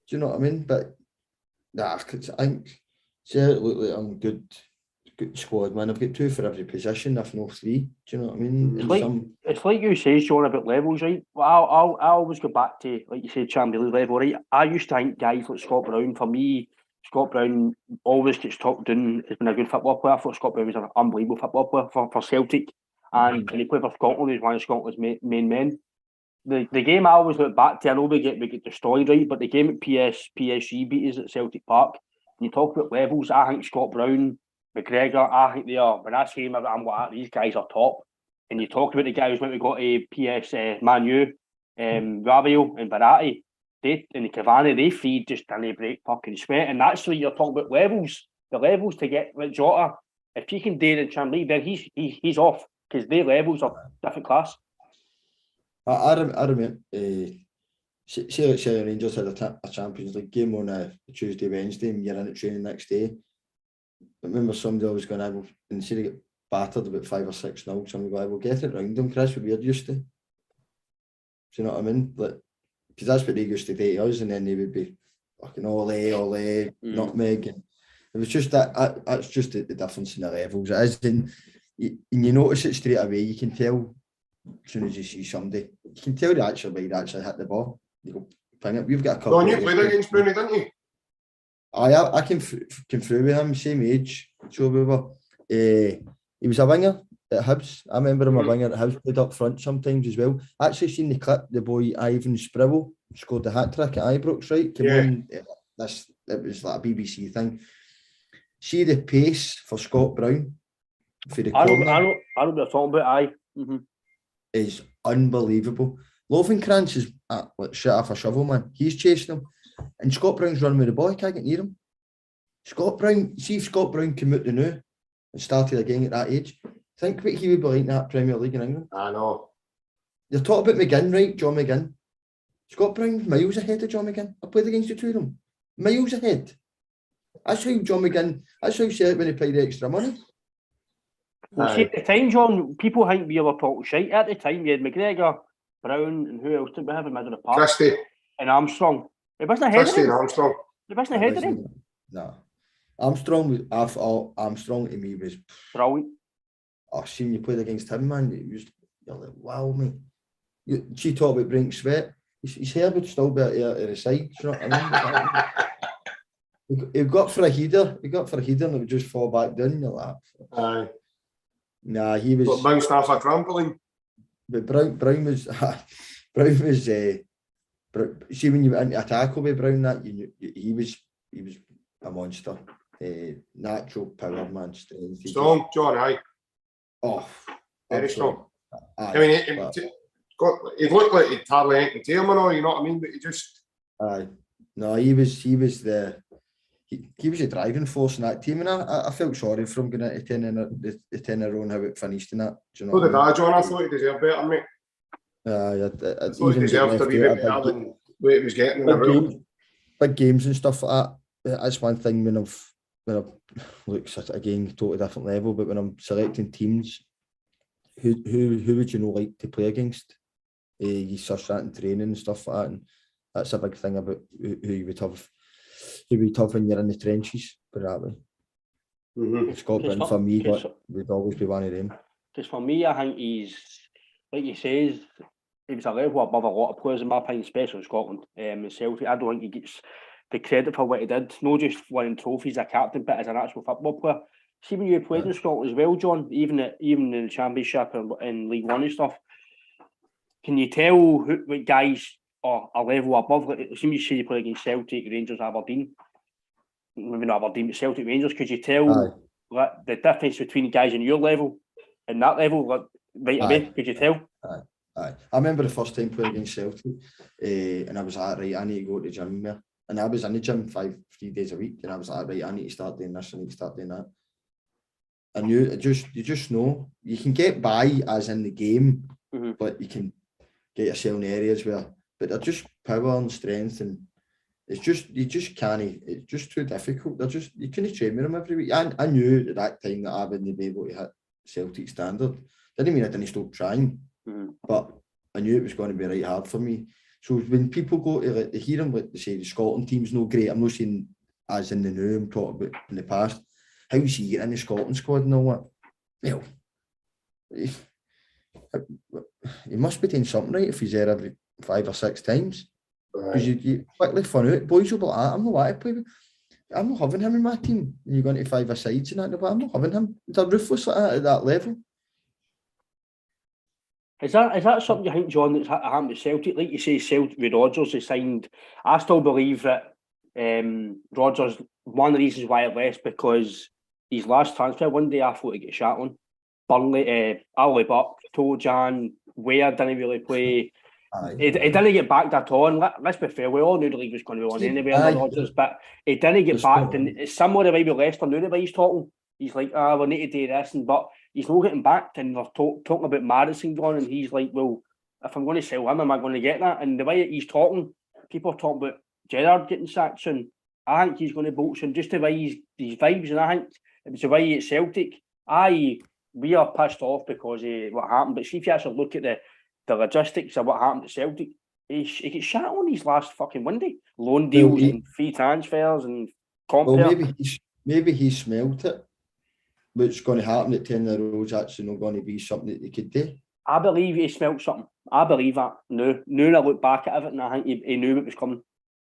Do you know what I mean? But nah, I think Celtic look like a good squad, man. I've got 2 for every position, if not 3. Do you know what I mean? It's like you say, John, about levels, right? Well, I always go back to, like you said, Champions League level, right? I used to think guys like Scott Brown, for me, Scott Brown always gets talked down as being a good football player. I thought Scott Brown was an unbelievable football player for Celtic. And when he played for Scotland, he was one of Scotland's main men. The game I always look back to, I know we get destroyed, right? But the game at PSG beat us at Celtic Park. When you talk about levels, I think Scott Brown, McGregor, I think they are. When I see him, I'm like, these guys are top. And you talk about the guys when we got a Man U, Rabiot and Verratti, and the Cavani, they feed just till they break fucking sweat. And that's what you're talking about levels. The levels to get with Jota. If he can do it in Champions League, then he's off, because their levels are different class. I remember Celtic Rangers had a Champions League game on a Tuesday, Wednesday, and you're in at training the next day. I remember somebody always going, and instead of get battered about 5 or 6-0, somebody go, we'll get it round them, Chris, what we're used to. Do you know what I mean? Like, because that's what they used to do to us, and then they would be fucking ole, nutmeg. And it was just that's just the difference in the levels. It is, and you notice it straight away. You can tell as soon as you see somebody, you can tell they actually hit the ball. You go, ping it. We've got a couple. Don, you played against Bruni, didn't you? I came through with him, same age. So we were. He was a winger at Hibs. I remember him a winger at Hibs, played up front sometimes as well. Actually seen the clip, the boy Ivan Sprivel scored the hat-trick at Ibrox, right? Came on, it was like a BBC thing. See the pace for Scott Brown for the corner. I know what you're talking about, aye. Mm-hmm. Is unbelievable. Lovenkrands is like shit off a shovel, man. He's chasing him. And Scott Brown's running with the ball, he can't get near him. Scott Brown came out the new and started again at that age. Think what he would be like in that Premier League in England. I know. You're talking about McGinn, right? John McGinn. Scott Brown's miles ahead of John McGinn. I played against the 2 of them. Miles ahead. That's how John McGinn, that's how he said it when he paid the extra money. Well, see, at the time, John, people think we were talking shite. At the time, you had McGregor, Brown, and who else did we have in middle of the park? Christie. And Armstrong. He wasn't ahead of him. Armstrong. He wasn't ahead of him. No. Armstrong to me was brilliant. Oh, seeing you played against him, man, you're like, wow, mate. She talked about bringing sweat. His hair would still be at the side. You know what I mean? He got for a header. He got for a header and it would just fall back down in your lap. Aye. Nah, he was. But bounced off a trampoline. But Brown was. See, when you went into a tackle with Brown, that he was a monster. Natural power, man, strength. Strong, John, aye. Oh, very strong. Aye, I mean, he looked like he'd hardly anything to him and all, you know what I mean? But he just. Aye. No, he was the driving force in that team, and I felt sorry for him going into 10 in the 10 in a row and how it finished in that. Do you know? So did I, John. I thought he deserved better, mate. I thought he deserved to be better than what he was getting in a row. Big games and stuff like that. That's one thing when I've looked at it again, totally different level. But when I'm selecting teams, who would you know like to play against? You search that in training and stuff like that, and that's a big thing about who you would have. Who would have when you're in the trenches, put it that way. Mm-hmm. Scotland for me would always be one of them. Because for me, I think he's, like he says, he was a level above a lot of players in my opinion, especially in Scotland. In Celtic, I don't think he gets the credit for what he did. Not just winning trophies as a captain, but as an actual football player. See, when you played in Scotland as well, John, even in the Championship and League One and stuff, can you tell what guys are a level above? Like, as soon as you say you play against Celtic, Rangers, Aberdeen, maybe not Aberdeen, but Celtic, Rangers, could you tell the difference between guys in your level and that level, like, right away? Could you tell? Aye. I remember the first time playing against Celtic, and I was like, right, I need to go to the gym there. And I was in the gym 3 days a week, and I was like, right, I need to start doing this, I need to start doing that. And you just know you can get by as in the game, but you can get yourself in areas where, but they're just power and strength, and It's just, you just can't, it's just too difficult. You couldn't train with them every week. I knew at that time that I wouldn't be able to hit Celtic standard. Didn't mean I didn't stop trying, but I knew it was going to be right hard for me. So when people go to they hear them, like they say the Scotland team's no great. I'm not saying as in the new, I'm talking about in the past. How's he getting in the Scotland squad and all that? Well, he must be doing something right if he's there every 5 or 6 times. Because you quickly find out, boys will be like, I'm not want to play with. I'm not having him in my team. And you're going to 5 sides and that, but I'm not having him. They're ruthless at that level. Is that something you think, John, that's happened to Celtic? Like you say, Celtic with Rodgers, they signed. I still believe that Rodgers, one of the reasons why it left, because his last transfer one day I thought he get shot on. Burnley, Ali Buck, Tojan, Ware didn't really play. He didn't get backed at all. And let's be fair, we all knew the league was going to be on anyway under Rodgers, but he didn't get backed. And it's similar to the way with Leicester now, the way he's talking. He's like, we need to do this, but he's not getting backed. And they're talking about Madison going, and he's like, well, if I'm going to sell him, am I going to get that? And the way he's talking, people are talking about Gerrard getting sacked soon. I think he's going to bolt soon, just the way his vibes, and I think it was the way he at Celtic. We are pissed off because of what happened, but see if you actually look at the logistics of what happened at Celtic, he gets shot on his last fucking window. Loan deals and free transfers and compare. Well, maybe he smelt it. What's going to happen at 10 in a row is actually not going to be something that they could do. I believe he smelt something. I believe that. Now I look back at it and I think he knew it was coming.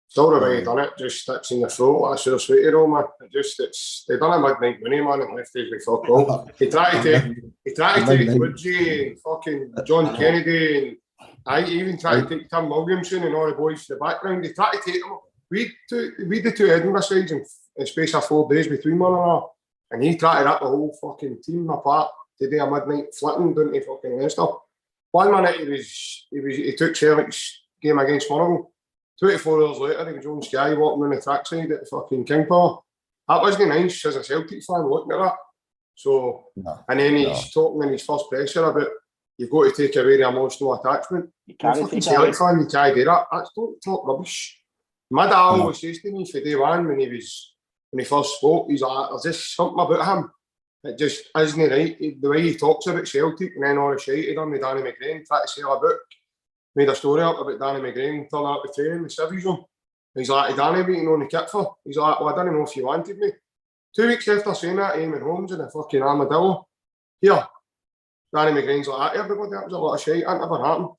Still the way he done it, just sticks in the throat. That's so sweet, man. They done a midnight winning, man, and left us with fuck all. He tried to take Woodsie and fucking John Kennedy, and I even tried to take Tim Williamson and all the boys to the background. They tried to take them. We the 2 Edinburgh sides in a space of 4 days between one another, and he tried to rip the whole fucking team apart to do a midnight flitting down to fucking Leicester. 1 minute he took Celtic's game against Motherwell. 24 hours later, he was on Sky walking on the trackside at the fucking King Power. That wasn't nice as a Celtic fan looking at that. So, and then he's talking in his first presser about you've got to take away the emotional attachment. You can't fucking Celtic fan, you can't do that. That's don't talk rubbish. My dad always says to me for day one when he first spoke, he's like, there's just something about him. It just isn't right. The way he talks about Celtic and then all the shit he done with Danny McGrain, tried to sell a book. Made a story up about Danny McGrain turning up to training with civvies on. He's like, Danny waiting on the kit for. He's like, well, I didn't know if you wanted me. 2 weeks after saying that, Eamon Holmes in a fucking armadillo. Here, Danny McGrain's like, everybody, that was a lot of shit. That never happened.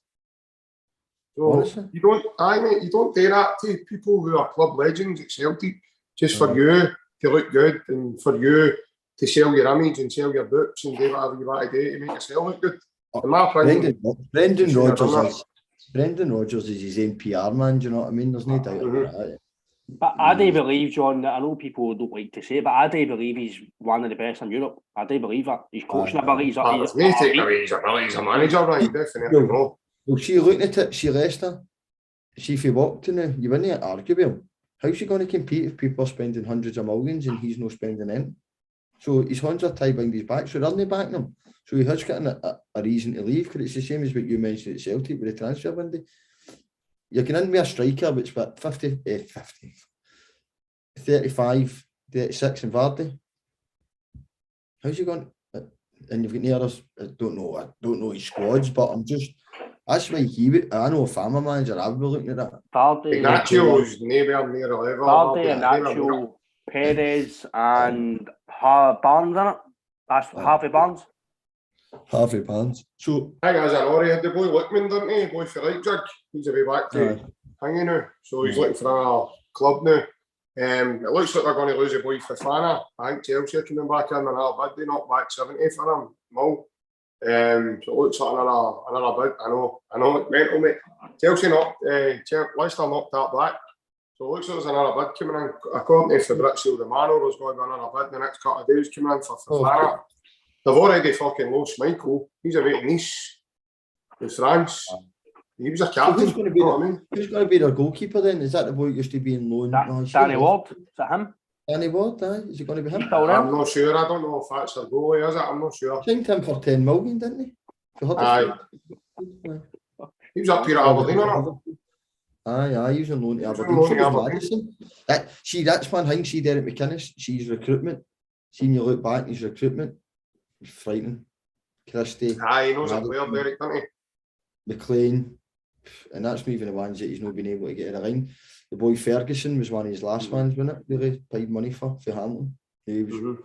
So you don't do that to people who are club legends at Celtic just for you to look good and for you to sell your image and sell your books and do whatever you want to do to make yourself look good. In my opinion, Brendan Rodgers is his own PR man, do you know what I mean? There's no doubt about that. But I do believe, John, that I know people don't like to say it, but I do believe he's one of the best in Europe. I do believe that. He's coaching ability. He's a manager, right? Definitely no. Well, see, looking at it, see Leicester, see if he walked to now, you wouldn't argue with him. How's he going to compete if people are spending hundreds of millions and he's not spending any? So his hands are tied behind his back, so they're not backing him. So he has gotten a reason to leave, because it's the same as what you mentioned at Celtic with the transfer window. You can in with a striker, which about 35, 36 in Vardy. How's he going? And you've got the others. I don't know his squads, but that's why I know if I'm a manager, I would be looking at that. Vardy, Ignacio's nowhere near a level. Vardy, Ignacio, Perez, and Barnes, isn't it? That's Harvey Barnes. Harvey Barnes. So I think as an Ori had the boy Lickman, didn't he? Boy for Leipzig. He's a way back to hanging now. So he's looking for a club now. It looks like they're going to lose a boy for Fana. I think Chelsea are coming back in another bid. They knocked back 70 for him. So it looks like another bid. I know it's mental, mate. Leicester knocked that back. So it looks like there's another bid coming in. According to Fabrizio Romano, there's going to be another bid in the next couple of days coming in for Fana. They've already fucking lost Michael. He's away to Nice in France. He was a captain. Who's going to be their goalkeeper then? Is that the boy who used to be in loan? Danny Ward. Is that him? Danny Ward, is it going to be him? I'm not sure. I don't know if that's their goalie, is it? I'm not sure. Signed him for 10 million, didn't he? Aye. He was up here at Aberdeen, wasn't he? Aye, he's on loan to He's on Aberdeen. loan So to was Aberdeen. Madison. That's one thing. See Derek McInnes. She's recruitment. See when you look back, his recruitment. It's frightening. Christie. Aye, he knows a player, Derek, doesn't he? McLean. And that's not even the ones that he's not been able to get in the line. The boy Ferguson was one of his last ones, wasn't it? Really paid money for Hamilton. He was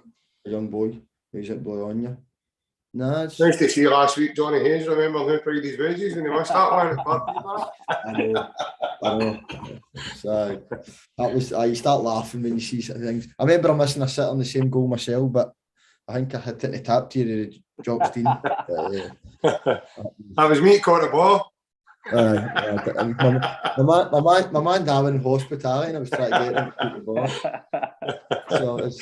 a young boy. He was at Bologna. Nah, it's Nice to see last week Johnny Hayes remember who paid his wages when he missed that one at Berg. I know. So that was you start laughing when you see certain things. I remember I missing a sit on the same goal myself, but I think I hit it in the tap tier of the Jockstein. That was me caught the ball. My man Darwin in hospitality, and I was trying to get him to keep the ball. So it's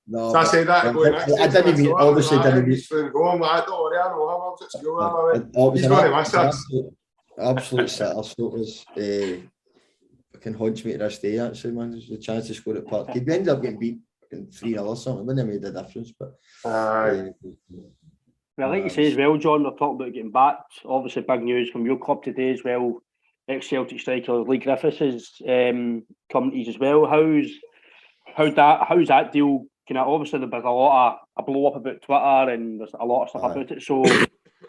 no. So I said that going next. I didn't mean obviously didn't mean. Going, I don't worry, I know him. I was at school. He's going to miss us. Absolute sitter. So it was. Can haunts me to this day. Actually, man, there's a chance to score at Park. We ended up getting beat 3-0 or something. Wouldn't have made a difference, but. Well, like you say as well, John, we're talking about getting back. Obviously, big news from your club today as well. Ex-Celtic striker Leigh Griffiths is come to you as well. How's that deal? Obviously there's a lot of blow up about Twitter and there's a lot of stuff about it. So,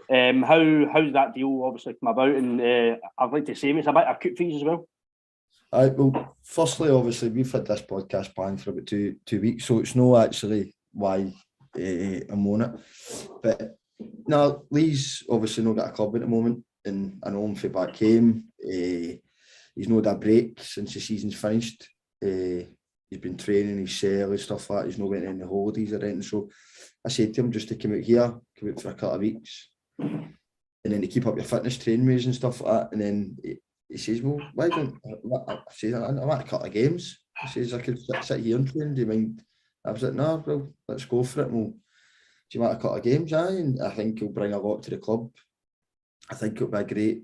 how's that deal obviously come about? And I'd like to say it's a bit of acute fees as well. Well, firstly, obviously we've had this podcast planned for about two weeks, so it's no actually why I'm on it. But now Leigh's obviously not got a club at the moment, and I know him from back home. He's not had a break since the season's finished. He's been training his cell and stuff like that. He's not getting any holidays or anything. So I said to him just to come out for a couple of weeks, and then to keep up your fitness training and stuff like that. And then he says, "Well, why don't I say I want a couple of games?" He says, "I could sit here and train. Do you mind?" I was like, "No, well, let's go for it. Well, do you want a couple of games?" Aye, and I think he'll bring a lot to the club. I think it'll be a great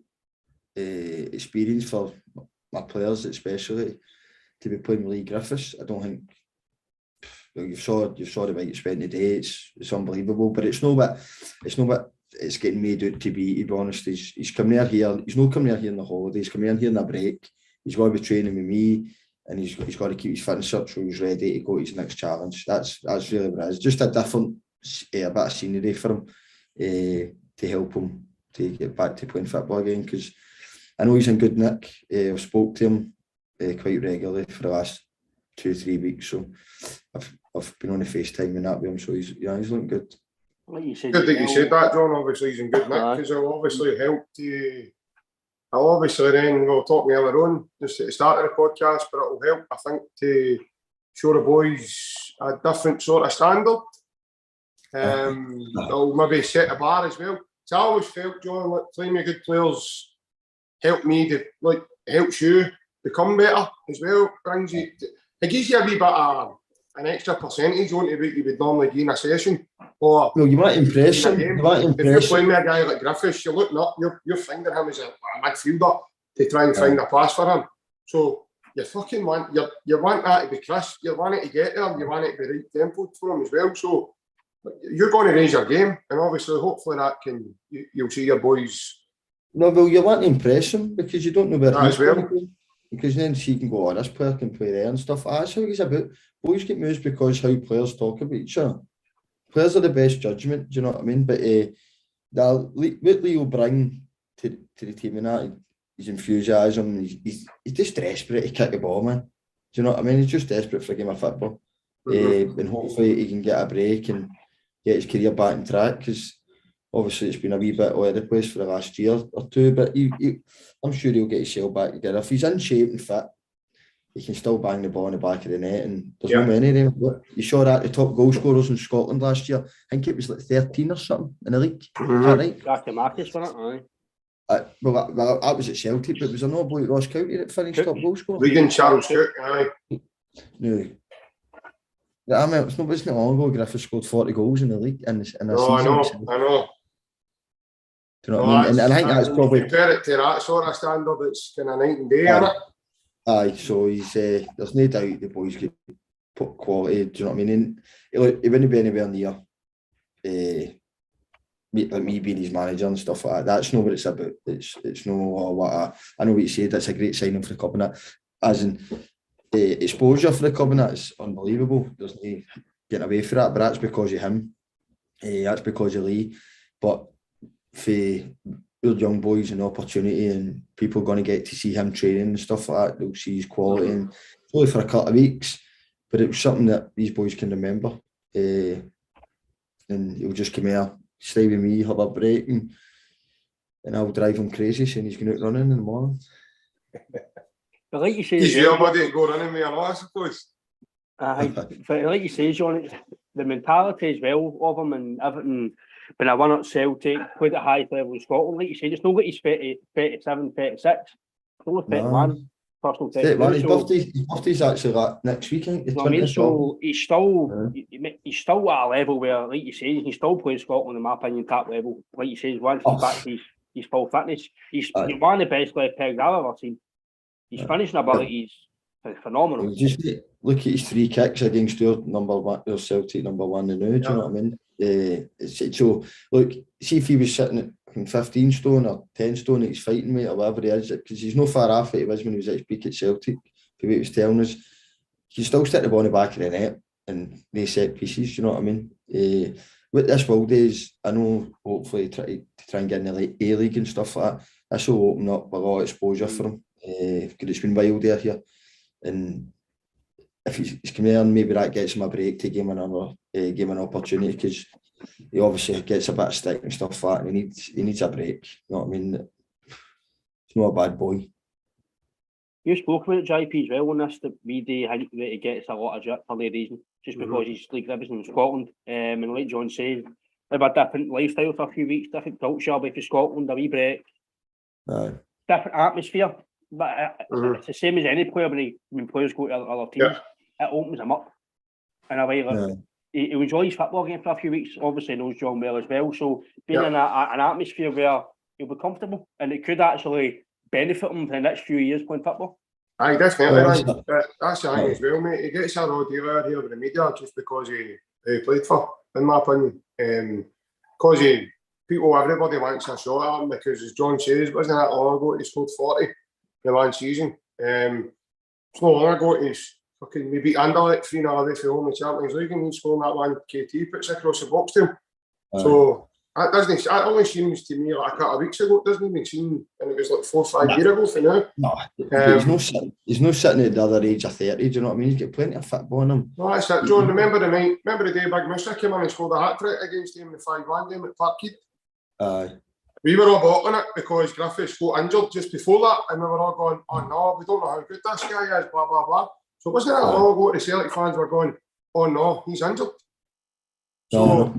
experience for my players, especially to be playing with Leigh Griffiths. I don't think you've saw the way you spent the day. It's unbelievable, but it's not what it's getting made out to be. To be honest, he's coming here. He's not coming here in the holidays. He's coming here in a break. He's going to be training with me. And he's got to keep his fitness up so he's ready to go to his next challenge. That's really what it is. Just a different a bit of scenery for him to help him to get back to playing football again, because I know he's in good nick. I've spoke to him quite regularly for the last 2-3 weeks, so I've been on a FaceTime and that with him, so he's looking good. Like you said, good that you said that, John. Obviously he's in good nick because it'll obviously help to... I'll obviously then we'll talk me earlier on, just at the start of the podcast, but it'll help, I think, to show the boys a different sort of standard. It'll maybe set a bar as well. So I always felt, John, like playing with good players helped me to, like, helps you become better as well. Brings you, it gives you a wee bit of an extra percentage onto what you would normally do in a session. Or well, you want to impress him. If you're playing with a guy like Griffiths, you're looking up, you're finding him as a midfielder to try and find a pass for him. So you fucking want that to be crisp, you want it to get there, you want it to be right tempo for him as well. So you're going to raise your game, and obviously, hopefully, that you'll see your boys. No, well, you want to impress him because you don't know where he's going to play. Because then she can go, this player can play there and stuff. That's how it's about. Boys get moves because how players talk about each other. Players are the best judgment, do you know what I mean? But what Leigh will bring to the team and that, his enthusiasm, he's just desperate to kick the ball, man. Do you know what I mean? He's just desperate for a game of football. And hopefully he can get a break and get his career back on track, because obviously it's been a wee bit all over the place for the last year or two, but I'm sure he'll get himself back together. If he's in shape and fit, he can still bang the ball in the back of the net, and there's no many of them. You saw that the top goal scorers in Scotland last year, I think it was like 13 or something in the league. Is that right? Jackie Marcus, wasn't it? Aye. Well, that was at Celtic, but was there no boy at Ross County that finished top goal scorer? Regan Charles Cook, aye. No. I mean, it wasn't long ago Griffiths scored 40 goals in the league in a season. I know. Do you know what I mean? And I think that's probably... Compare it to that sort of standard, it's kind of night and day, isn't it? Aye, so he's there's no doubt the boys get put quality, do you know what I mean? And he wouldn't be anywhere near me being his manager and stuff like that. That's not what it's about. It's no what I know what you said. That's a great signing for the club and that. As in exposure for the club and that is unbelievable. There's no getting away for that. But that's because of him. That's because of Leigh. But for your young boys an opportunity and people going to get to see him training and stuff like that, they'll see his quality, and it's only for a couple of weeks, but it was something that these boys can remember. And he'll just come here, stay with me, have a break, and I'll drive him crazy saying he's going out running in the morning. But like you say, he's your buddy to go running with, I suppose. But like you say, John, it's the mentality as well of him and everything. When I won at Celtic, played at high level in Scotland, like you said, it's not like he's 37, 36. It's only 31. Personal 31. His birthday's actually like next week, I think. I mean, so he's still at a level where, like you say, he's still playing Scotland, in my opinion, top level. Like you say, once he's back to his full fitness, he's one of the best left pegs I've ever seen. His finishing ability is phenomenal. Just look at his 3 kicks against your number one, your Celtic number one now. Do you know what I mean? So look, see if he was sitting at 15 stone or 10 stone that he's fighting with or whatever he is, because he's no far off it he was when he was at his peak at Celtic. The way he was telling us, he still stick the ball in the back of the net and they set pieces. You know what I mean? What this will do is, I know, hopefully try and get in the A-League and stuff like that. This will open up a lot of exposure for him, because it's been wild there here. And if he's come here, maybe that gets him a break to give him an opportunity, because he obviously gets a bit of stick and stuff like that, and he needs a break. You know what I mean? He's not a bad boy. You spoke about JP as well on this, that we do think that he gets a lot of jet for the reason, just because he's Leigh Griffiths in Scotland. And like John said, they've a different lifestyle for a few weeks, different culture, but for Scotland, a wee break. Different atmosphere. But it's the same as any player when players go to other teams. It opens them up in a way. Like, he enjoys football again for a few weeks. Obviously knows John well as well. So being in an atmosphere where he'll be comfortable, and it could actually benefit him for the next few years playing football. Aye, definitely. That's the thing as well, mate. He gets a raw deal out here with the media just because he played for, in my opinion. Because everybody wants a shot at him, because as John says, wasn't that long ago he scored 40 the one season. It's not long ago he's fucking maybe Anderlecht 3-0 away from home in the Champions League, and he's scoring that one KT puts across the box to him. So that only seems to me like a couple of weeks ago. It doesn't even seem, and it was like 4 or 5 years ago for now. No, he's not sitting at the other age of 30. Do you know what I mean? He's got plenty of football in him. No, that's it, John. Remember the day Big Mister came in and scored a hat-trick against him in the 5-1 game at Parkhead? We were all bottling it because Griffiths got injured just before that, and we were all going, oh no, we don't know how good this guy is, blah, blah, blah. So it wasn't that long ago the Celtic fans were going, oh no, he's injured. So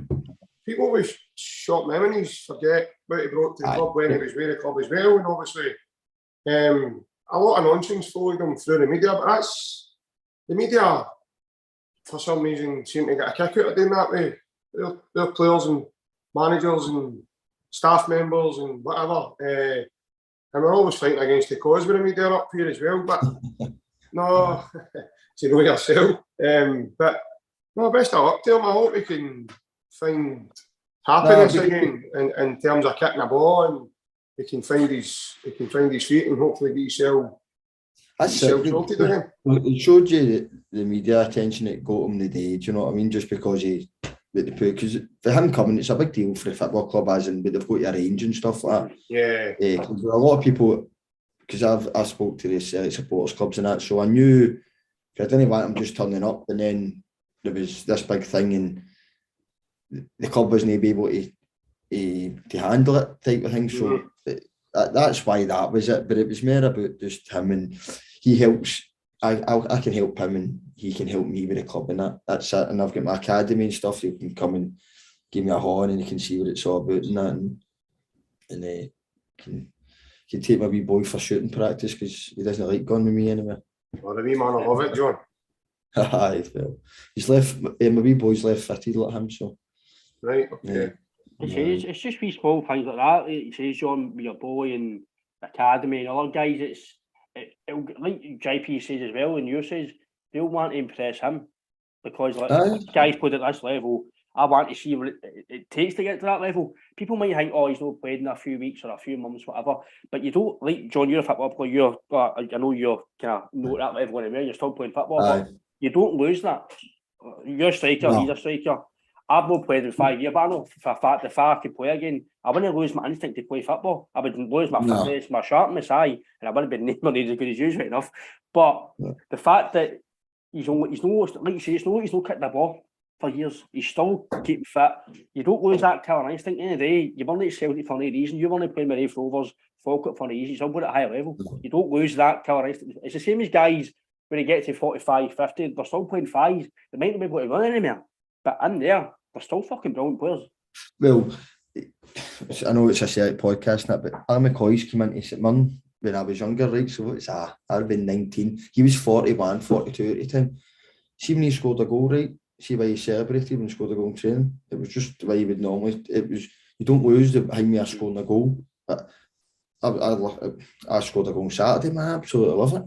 people with short memories forget what he brought to the club when he was with the club as well, and obviously a lot of nonsense followed him through the media, but that's, the media for some reason seem to get a kick out of doing that way. Their players and managers and staff members and whatever, and we're always fighting against the cause with the media up here as well, but no, to know yourself. But no, best of luck to him. I hope he can find happiness again in terms of kicking a ball, and he can find his feet and hopefully get himself sorted again. It showed you that the media attention it got him the day. Do you know what I mean? Just because he. Because for him coming, it's a big deal for the football club, as in, but they've got to arrange and stuff like that. Yeah. A lot of people, because I spoke to the Celtic supporters clubs and that, so I knew, I didn't want him just turning up, and then there was this big thing, and the club wasn't able to handle it type of thing. So that's why that was it. But it was more about just him, and he helps. I can help him and he can help me with the club, and that's it. And I've got my academy and stuff. You can come and give me a horn and you can see what it's all about and that, and can take my wee boy for shooting practice because he doesn't like going with me anyway. Well, the wee man will love it, John. Aye, well, he's left. My wee boy's left fitted like him, so. Right. Okay. It's just wee small things like that. He says, John, with your boy and academy and other guys, it'll, like JP says as well, and you says, they'll want to impress him because guys played at this level, I want to see what it takes to get to that level. People might think, oh, he's not played in a few weeks or a few months, whatever. But you don't, like, John, you're a football player. I know you're kind of not at that level anyway. You're still playing football, but you don't lose that. You're a striker, he's a striker. I've not played in 5 years, but I know for a fact if I could play again, I wouldn't lose my instinct to play football. I would lose my fitness, my sharpness, and I wouldn't be nearly as good as you, right enough. But the fact that he's no, like you say, he's not kicked the ball for years. He's still keeping fit. You don't lose that killer instinct. In the day, you've only Celtic for no reason. You've only played with Rafe Rovers, Falkirk for no reason. You've still got at a higher level. You don't lose that killer instinct. It's the same as guys when they get to 45, 50, they're still playing fives. They might not be able to run anymore. But in there, they're still fucking brilliant players. Well, I know it's a Celtic podcast, but Alan McCoy's came into St Mirren when I was younger, right? So it's I'd have been 19. He was 41, 42 at the time. See when he scored a goal, right? See why he celebrated when he scored a goal in training. It was just the way he would normally. It was, you don't lose behind me scoring a goal. But I scored a goal on Saturday, man. I absolutely love it.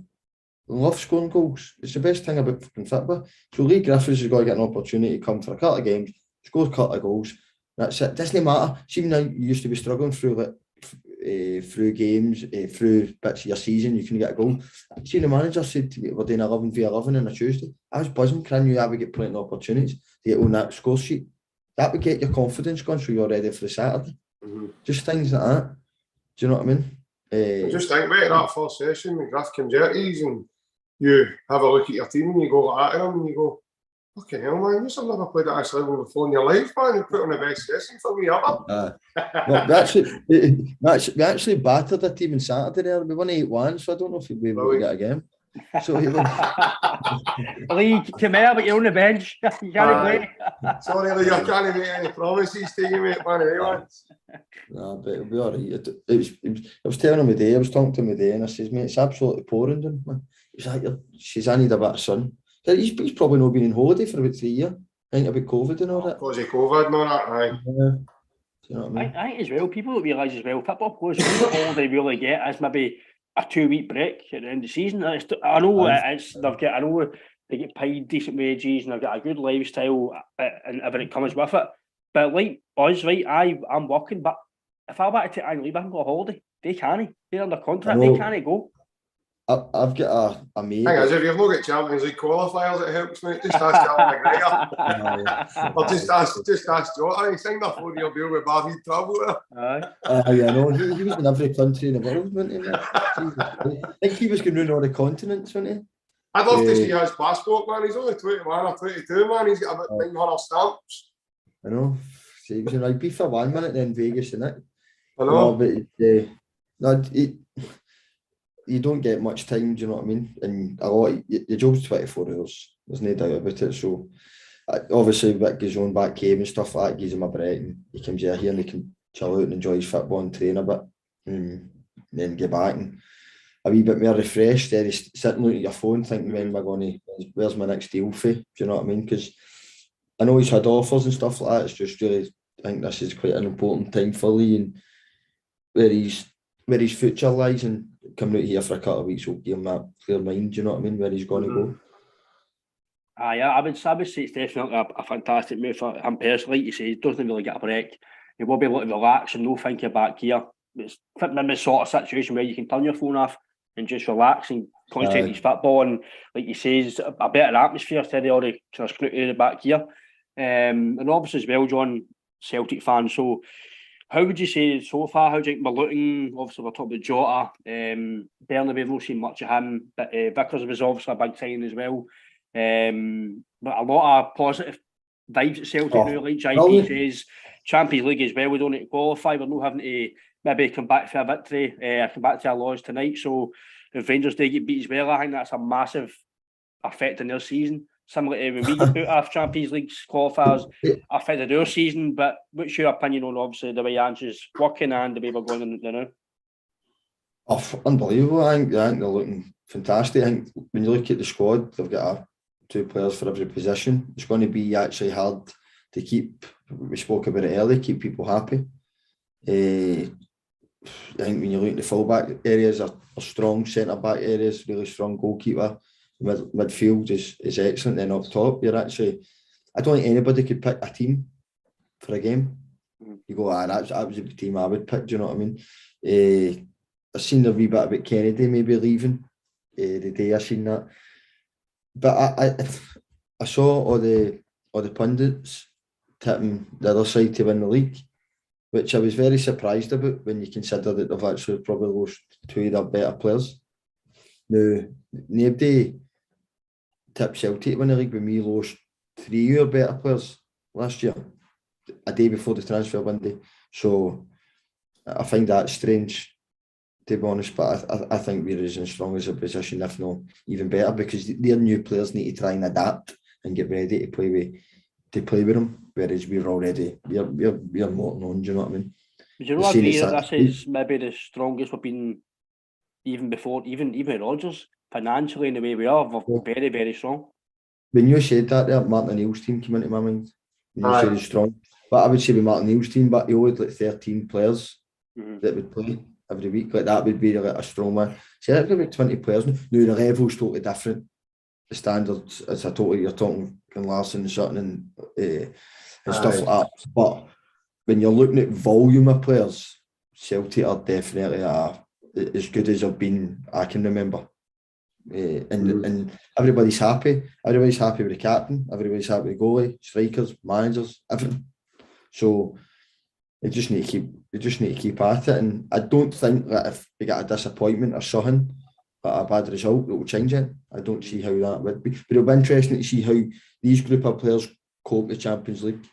I love scoring goals. It's the best thing about fucking football. So Leigh Griffiths has got to get an opportunity to come for a couple of games, score a couple of goals. That's it. Doesn't matter. See, now you used to be struggling through through games, through bits of your season, you can get a goal. See, the manager said to me, we're doing 11v11 on a Tuesday. I was buzzing, can you ever get plenty of opportunities to get on that score sheet? That would get your confidence going so you're ready for the Saturday. Just things like that. Do you know what I mean? Just think about that first session when Griff comes out and you have a look at your team and you go like that at him and you go, fucking hell, man, you've never played at this level before in your life, man. You put on the best session for me ever. Well, we actually battered a team on Saturday there. We won 8-1, so I don't know if we'll be able to get a game. So Leigh, come here, but you're on the bench. You can't play. Sorry, Leigh, I can't make any promises to you, mate, man. No, but it'll be all right. I was telling him today, I was talking to him today, and I says, mate, it's absolutely pouring down, man. He was like, she's, I need a bit of sun. He's probably not been on holiday for about 3 years. I think about COVID and all that. Because of COVID and all that, aye. Yeah. Do you know what I mean? I think as well, people don't realise as well, football players, all they really get is maybe a 2-week break at the end of the season. I know they get paid decent wages and they've got a good lifestyle and everything comes with it. But like us, right, I'm working, but if I want to take annual leave, I can go on holiday. They can't. They're under contract. They can't go. I've got a mate. Hang on, if you've not got Champions League qualifiers, it helps, mate. Just ask Alan McGregor. Or just ask Joe. I signed a 4-year deal with Baird travel there. Yeah, no, he was in every country in the world, wasn't he? I think he was going around all the continents, wasn't he? I'd love to see his passport, man. He's only 21 or 22, man. He's got about 900 stamps. I know. So he was in rugby for 1 minute, then Vegas, and it. I know. No, but you don't get much time, do you know what I mean? And a lot, your job's 24 hours. There's no doubt about it. So obviously, what goes on back home and stuff like that gives him a break. And he comes here and he can chill out and enjoy his football and train a bit, and then get back and a wee bit more refreshed. Then he's sitting looking at your phone, thinking, when am I going to? Where's my next deal for? Do you know what I mean? Because I know he's had offers and stuff like that. It's just really, I think this is quite an important time for Leigh and where his future lies, and coming out here for a couple of weeks will give him that clear mind, do you know what I mean, where he's going to go. Yeah, I would say it's definitely a fantastic move for him personally. Like you say, he doesn't really get a break. He will be able to relax and no thinking back here. It's the sort of situation where you can turn your phone off and just relax and concentrate on his football, and like you say, it's a better atmosphere instead of all the kind of scrutiny back here. And obviously as well, John, Celtic fan, so how would you say so far? How do you think we're looking? Obviously, we're talking about Jota. Berg, we've not seen much of him, but Vickers was obviously a big sign as well. But a lot of positive vibes at Celtic now. Like JP says, Champions League as well. We don't need to qualify. We're not having to maybe come back for a victory. Come back to our loss tonight. So if Rangers do get beat as well, I think that's a massive effect in their season. Similar to when we get out of Champions League qualifiers, affected our season. But what's your opinion on obviously the way Ange's working and the way we're going in now? Oh, unbelievable. I think they're looking fantastic. I think when you look at the squad, they've got 2 players for every position. It's going to be actually hard to keep, we spoke about it earlier, keep people happy. I think when you look at the full-back areas, are strong centre-back areas, really strong goalkeeper. Midfield is excellent. Then up top, you're actually, I don't think anybody could pick a team for a game. You go, that was the team I would pick, do you know what I mean? I've seen a wee bit about Kennedy maybe leaving the day I seen that. But I saw all the pundits tipping the other side to win the league, which I was very surprised about when you consider that they've actually probably lost two of their better players. Now, nobody tipped Celtic to win the league when we lost three of our better players last year, a day before the transfer window. So I find that strange, to be honest, but I think we're as strong as a position, if not even better, because their new players need to try and adapt and get ready to play with them, whereas we're more known, do you know what I mean? Would you not agree that this is maybe the strongest we've been even before, even Rodgers, financially in the way we are, we're very, very strong. When you said that there, Martin O'Neill's team came into my mind. When you said it's strong. But I would say with Martin O'Neill's team, but he only had like 13 players that would play every week. Like that would be like a strong one. See, that could be 20 players. Now the level's totally different. The standards, as I told you, you're talking Larson and Sutton and stuff like that. But when you're looking at volume of players, Celtic are definitely as good as I've been, I can remember. And everybody's happy. Everybody's happy with the captain. Everybody's happy with the goalie, strikers, managers, everything. So you just need to keep at it. And I don't think that if we get a disappointment or something, but a bad result, it will change it. I don't see how that would be. But it'll be interesting to see how these group of players cope with the Champions League.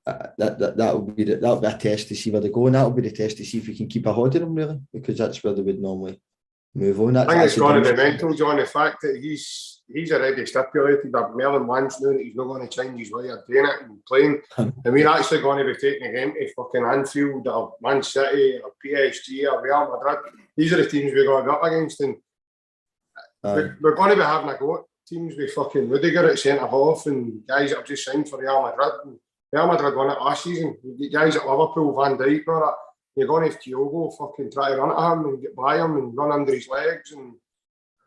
That will be a test to see where they go, and that will be the test to see if we can keep a hold of them, really, because that's where they would normally move on. I think it's going to be mental, John, the fact that he's already stipulated that Merlin wants now that he's not going to change his way of doing it and playing. And we're actually going to be taking a game to fucking Anfield or Man City or PSG or Real Madrid. These are the teams we're going to be up against, and we're going to be having a go at teams with fucking Rudiger at centre-half and guys that have just signed for Real Madrid. And Real Madrid won it last season. You guys at Liverpool, Van Dijk, all that. You're going to have Kyogo fucking try to run at him and get by him and run under his legs and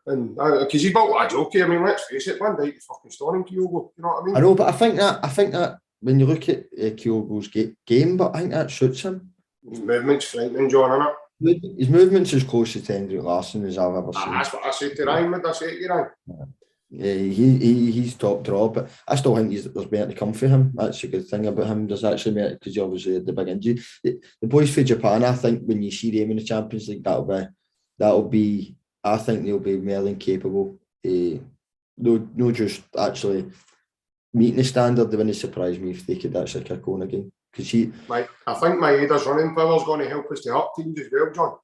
because he's built like a jockey. I mean, let's face it, Van Dijk is fucking stunning, Kyogo. You know what I mean? I know, but I think that when you look at Kyogo's game, but I think that suits him. His movement's frightening, John, isn't it? His movement's as close to Hendrik Larsson as I've ever seen. That's what I said to Ryan. What I said to you, Ryan. Yeah, he's top draw, but I still think there's better to come for him. That's a good thing about him. There's actually better because he obviously had the big injury. The boys for Japan, I think when you see them in the Champions League, that'll be. I think they'll be more than capable. No, just actually meeting the standard. They wouldn't surprise me if they could actually kick on again. Because I think Maeda's running power is going to help us to help teams as well, John.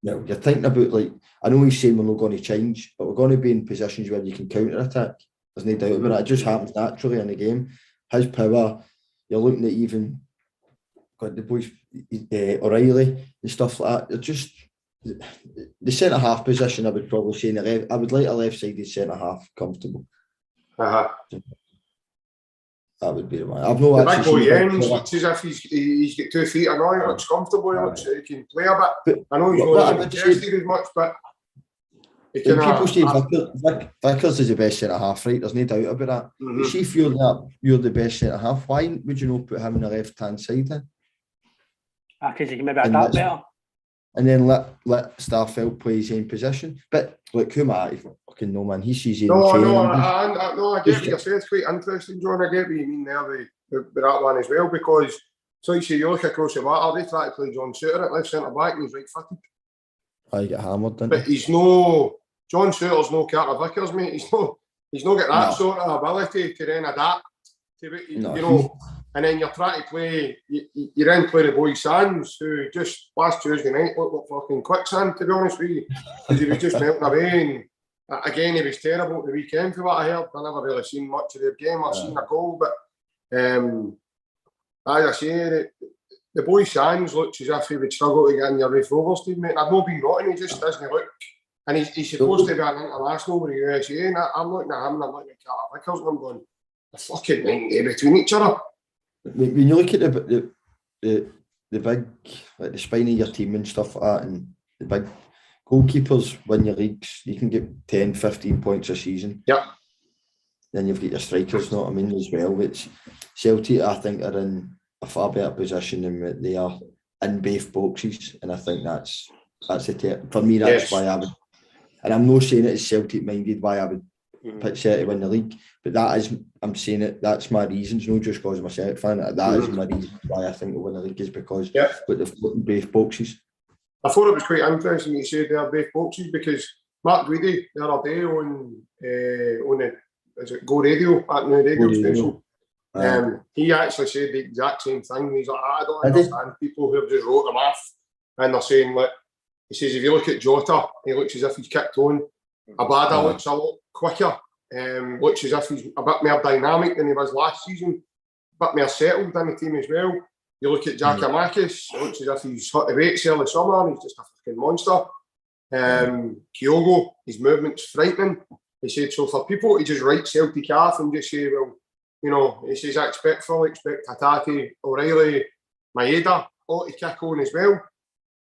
No, you're thinking about, like, I know he's saying we're not going to change, but we're going to be in positions where you can counter-attack. There's no doubt about it. It just happens naturally in the game. His power, you're looking at even got the boys, O'Reilly and stuff like that. They're just the centre-half position, I would probably say, I would like a left-sided centre-half comfortable. That would be the one. I've no the big boy Jens looks as if he's got 2 feet. I know he looks comfortable. He looks he can play a bit. I know he's not interested as much, but he can. People say Vickers is the best centre half, right? There's no doubt about that. But see if you're the best centre half, why would you not put him on the left hand side then? Because he can maybe adapt better. And then let Starfelt play his own position. But look, who am I? Fucking no man. He sees his own training. I get what you're saying. It's quite interesting, John. I get what you mean there with that one as well, because so you see, you look across the water, they try to play John Suter at left centre back and he's right footed. I get hammered, didn't But he's no John Suter's no Carter Vickers, mate. He's not got that sort of ability to then adapt to it, you know. And then you're trying to play, you then play the boy Sands, who just last Tuesday night looked like fucking quicksand, to be honest with you, because he was just melting away. And again, he was terrible at the weekend, for what I heard. I never really seen much of the game. I've seen a goal, but as I say, the boy Sands looks as if he would struggle to get in your Rafe Rovers team, mate. I've not been rotting, he just doesn't look. And he's supposed to be an international with the USA, and I'm looking at him and I'm looking at Carter Vickers, and I'm going, they're fucking 90 between each other. When you look at the big, like the spine of your team and stuff like that, and the big goalkeepers win your leagues, you can get 10, 15 points a season. Yeah. then you've got your strikers, know what I mean, as well, which Celtic, I think, are in a far better position than they are in both boxes, and I think that's for me, that's why I would, and I'm not saying it's Celtic minded why I would pick Celtic to win the league, but that is, I'm saying it, that's my reasons, not just because I'm a Celtic fan, that is my reason why I think we'll win the league, is because with the both boxes. I thought it was quite interesting you said they're both boxes, because Mark Guidi the other day on the, is it Go Radio, at the radio station, he actually said the exact same thing. He's like, I don't understand people who have just wrote them off, and they're saying, like, he says, if you look at Jota, he looks as if he's kicked on. Abada looks a lot quicker, looks as if he's a bit more dynamic than he was last season, a bit more settled in the team as well. You look at Giakoumakis, it looks as if he's hit the weights early summer, and he's just a fucking monster. Kyogo, his movement's frightening. He said, so for people to just write Celtic off and just say, well, you know, he says, I expect Hatate, O'Reilly, Maeda all to kick on as well.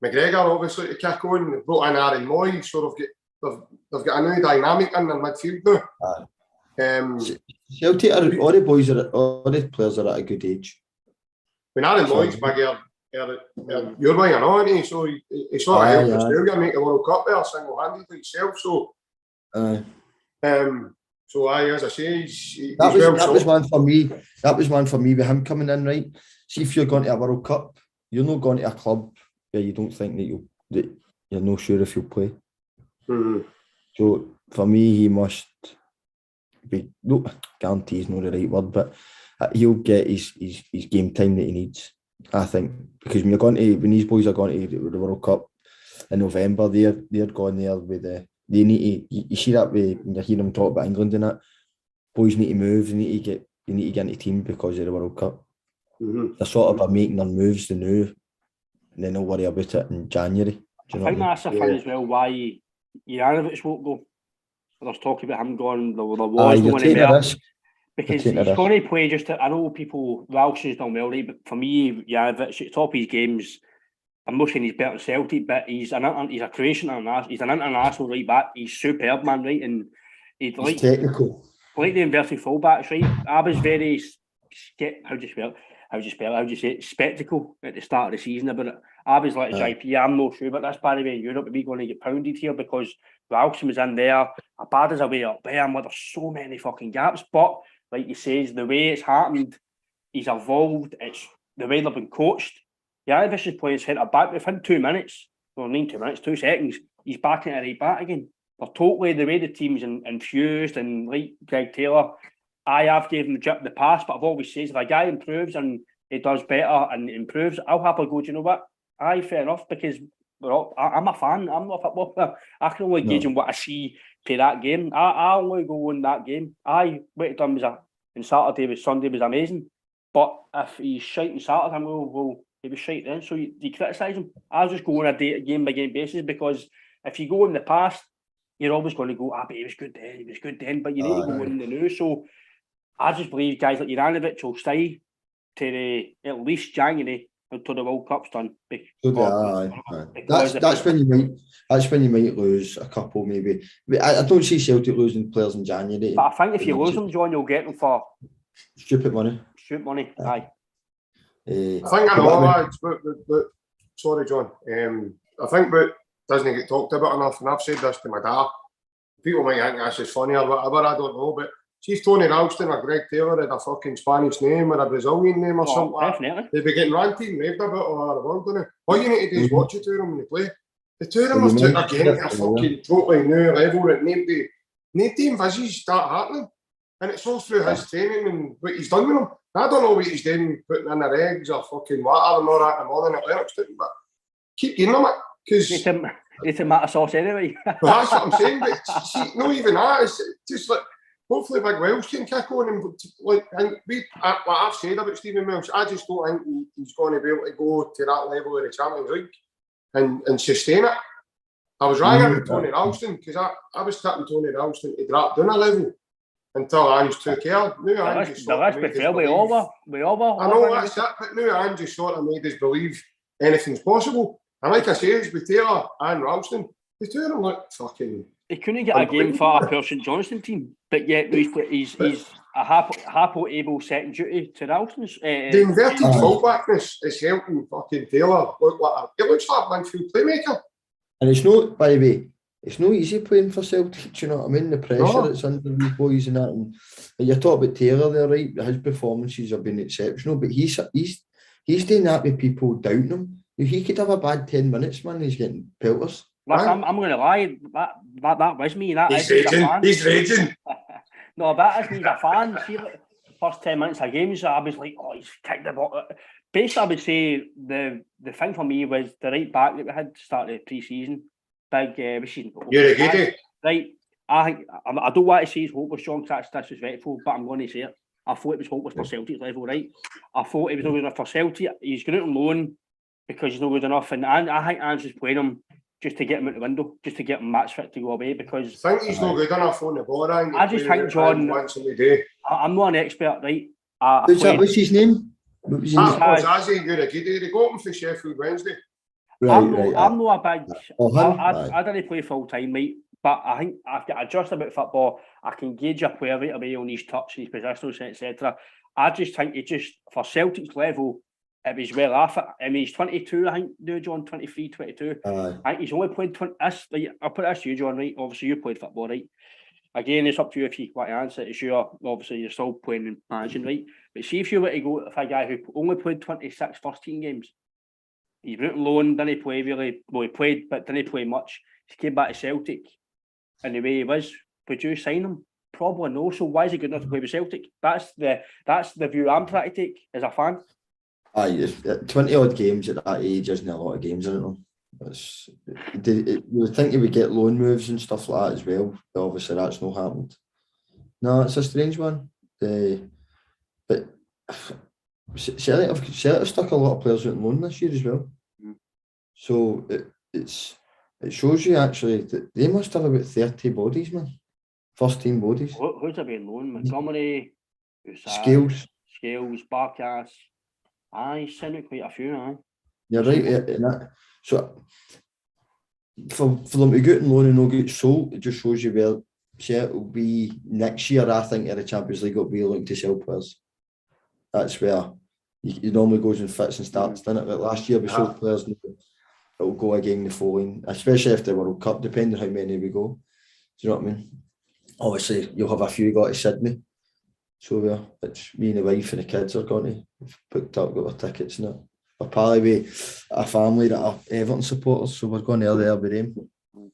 McGregor obviously to kick on. They've brought in Aaron Moy, so they've got a new dynamic in their midfield now. Celtic are, all the players are at a good age. When Aaron Moy's bigger, you're buying on, isn't he? So he sort of helped Australia make the World Cup there single-handedly himself. So, as I say, that was one for me. That was one for me with him coming in, right? See, if you're going to a World Cup, you're not going to a club where you don't think that you're not sure if you'll play. So for me, he must be, no, guarantee is not the right word, but he'll get his game time that he needs, I think, because when these boys are going to the World Cup in November, they're going there with they need to. You see that when you hear them talk about England and that, boys need to move. They need to get into the team because of the World Cup. They're sort of making their moves the new, and then they'll worry about it in January. I think that's a thing as well why Juranovic won't go. There's talk about him going. There was going to be because he's going to play just. I know people. Ralston's done well, right? But for me, Juranovic at the top of his games. I'm not saying he's better than Celtic, but he's a Croatian international. He's an international right back. He's superb, man, right? And he's technical. Like the inverted fullbacks, right? I was very how do you say it? Spectacle at the start of the season about it. I was like, JP, I'm not sure about this, by the way, in Europe, are we going to get pounded here? Because Ralston was in there, Abada's away up there, and there's so many fucking gaps. But, like he says, the way it's happened, he's evolved, it's the way they've been coached. Juranovic is playing centre back within 2 minutes. Well, not 2 minutes, 2 seconds. He's back into right back again. They're totally the way the team's infused, and like Greg Taylor, I have given the drip in the past, but I've always said if a guy improves and he does better and improves, I'll happily go, do you know what? Aye, fair enough, because I'm a fan. I'm not a football player. I can only gauge on what I see play that game. I only go on that game. Aye, what he done was Sunday was amazing. But if he's shite on Saturday, well, he was shite then. So you criticise him. I'll just go on a game by game basis, because if you go in the past, you're always going to go, but he was good then, but you need to go in the new. So I just believe guys like Juranovic will stay to at least January until the World Cup's done. That's when you might lose a couple, maybe. I don't see Celtic losing players in January. But I think if you lose them, John, you'll get them for stupid money. Aye. I think I know, lads, but sorry, John. I think what doesn't get talked about enough, and I've said this to my dad. People might think that's just funny or whatever, I don't know, but see if Tony Ralston or Greg Taylor had a fucking Spanish name or a Brazilian name or something like that, they'd be getting ranted and raved about all around, don't they? All you need to do is watch the two of them when they play. The two of them have took a game to a fucking totally new level that nobody envisages that happening. And it's all through his training and what he's done with them. I don't know what he's doing, putting in their eggs or fucking water and all that in the morning at Lennox, but keep getting them it. Because it's a matter of sauce anyway. Well, that's what I'm saying, but see, not even that. It's just like, hopefully Big Welsh can kick on. And like I've said about Stephen Welsh, I just don't think he's going to be able to go to that level of the Champions League and sustain it. I was ragging with Tony Ralston because I was tipping Tony Ralston to drop down a level until Ange took care. We all were. I know that's it, but now Ange just sort of made us believe anything's possible. And like I say, it's with Taylor and Ralston, the two of them look fucking He couldn't get a game for a St Johnstone team, but yet he's a happily able second duty to Ralston's. The inverted fullbackness is helping fucking Taylor look like it looks like a midfield playmaker. And it's not, by the way, it's not easy playing for Celtic, do you know what I mean? The pressure that's under these boys and that. And you're talking about Taylor there, right? His performances have been exceptional, but he's doing that with people doubting him. If he could have a bad 10 minutes, man, he's getting pelters. I'm going to lie, that was me. He's raging. No, that is me as a fan. See, like, first 10 minutes of games, I was like, oh, he's kicked the ball. Basically, I would say the thing for me was the right back that we had to start the pre-season. Big season. You're a goodie. Right. I don't want to say it's hopeless, John, because that's disrespectful, but I'm going to say it. I thought it was hopeless for Celtic level, right? I thought he was not good enough for Celtic. He's going out on loan because he's not good enough. And I think Ange's playing him just to get him out the window, just to get him match fit to go away. Because I think he's not good enough on the ball. I just think, John, I'm not an expert, right? What's his name? Zazie, you're a goodie. They got him for Sheffield Wednesday. I'm not a big... I didn't play full time, mate. But I think I've got just about football. I can gauge a player right away on his touch and his positionals, etc. I just think for Celtic's level, it was well off it. I mean, he's 22, I think, now, John, 23, 22. I think he's only played 20. I'll put this to you, John, right? Obviously, you played football, right? Again, it's up to you if you want to answer it. It's your, obviously, you're still playing and managing, right? But see if you were to go with a guy who only played 26 first team games. He went on loan, didn't play really. Well, he played, but didn't play much. He came back to Celtic, and the way he was, would you sign him? Probably no. So why is he good enough to play with Celtic? That's the view I'm trying to take as a fan. 20 odd games at that age isn't a lot of games, isn't it? You would think he would get loan moves and stuff like that as well. But obviously, that's not happened. No, it's a strange one. But Celtic have stuck a lot of players out on loan this year as well. So it shows you actually that they must have about 30 bodies, man. First team bodies. Who's have been loan? Montgomery, Scales, Barkas. Aye, sent out quite a few, aye. You're right. So for them to get on loan and not get sold, it just shows you where Celtic will be next year. I think in the Champions League will be looking to sell players. That's where you normally goes in fits and starts, doesn't it? But last year we sold players and it'll go again the following, especially if the World Cup, depending how many we go. Do you know what I mean? Obviously, you'll have a few go to Sydney. So it's me and the wife and the kids are going to. We've booked up, got our tickets and it. We're probably with a family that are Everton supporters, so we're going there with them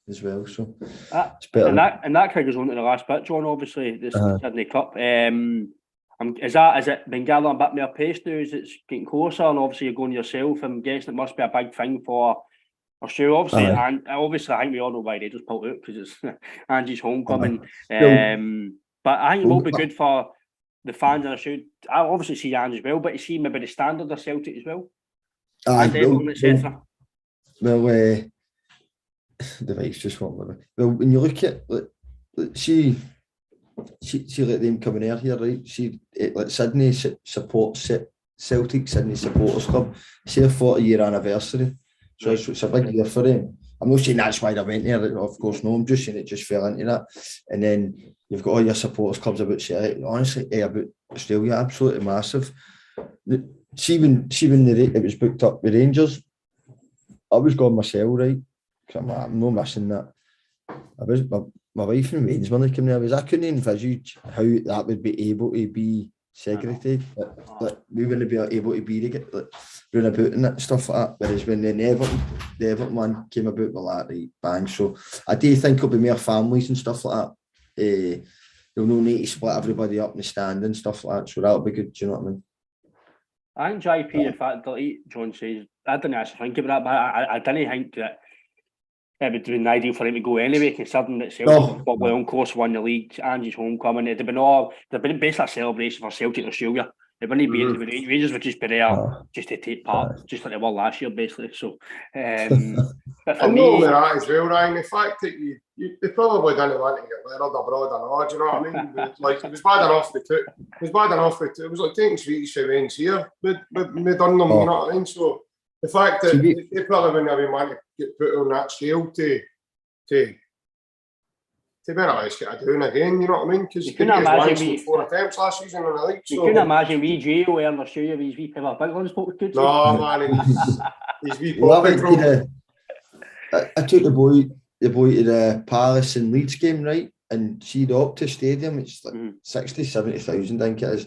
as well. So it's better. And that kind of goes on to the last bit, John. Obviously, this Sydney Cup. Is it been gathering a bit more pace now? Is it getting closer? And obviously, you're going yourself. I'm guessing it must be a big thing for Australia, obviously. And obviously, I think we all know why they just pulled out because it's Angie's homecoming. But I think it will be good for the fans in Australia. I obviously see Ange as well, but you see maybe the standard of Celtic as well. Well, the vibes just won't work. Well, when you look at see like them coming out here, right? See, like Sydney supports Celtic, Sydney Supporters Club. See their 40-year anniversary, so it's a big year for them. I'm not saying that's why they went there, of course. No, I'm just saying it just fell into that. And then you've got all your supporters clubs about Celtic. Honestly, about Australia, absolutely massive. See when it was booked up with Rangers, I was going myself, right? I'm not missing that. My wife and Wayne's when they came there, I couldn't envisage how that would be able to be segregated. Like we wouldn't be able to be run about and that stuff like that. Whereas when the Everton one came about, well, that right, bang. So I do think it'll be more families and stuff like that. You'll no need to split everybody up in the stand and stuff like that. So that'll be good. Do you know what I mean? I think JP, the fact that John says, I didn't actually think about that, but I didn't think that it would be an ideal for him to go anyway, considering that Celtic probably on course won the league, Angie's homecoming. It'd have been basically a celebration for Celtic Australia. It wouldn't be Rangers would just be there just to take part, just like they were last year, basically. So, but for me, with that as well, Ryan. The fact that they probably didn't want to get Leonard abroad and all. Do you know what I mean? Like it was bad enough they took. It was bad enough it was like taking sweets to Wayne's here. We done them, you know what I mean? So the fact that they probably wouldn't have been wanting to get put on that scale to they better at least get a doing again, you know what I mean? Because you couldn't imagine 4 attempts last season in the league. You couldn't imagine wee Jay wearing Australia with his wee kind of big ones, could you? No, man, and he's wee Well, popping from. I took the boy to the Palace and Leeds game, right? And see the Optus Stadium, it's like 60, 70,000, I think it is.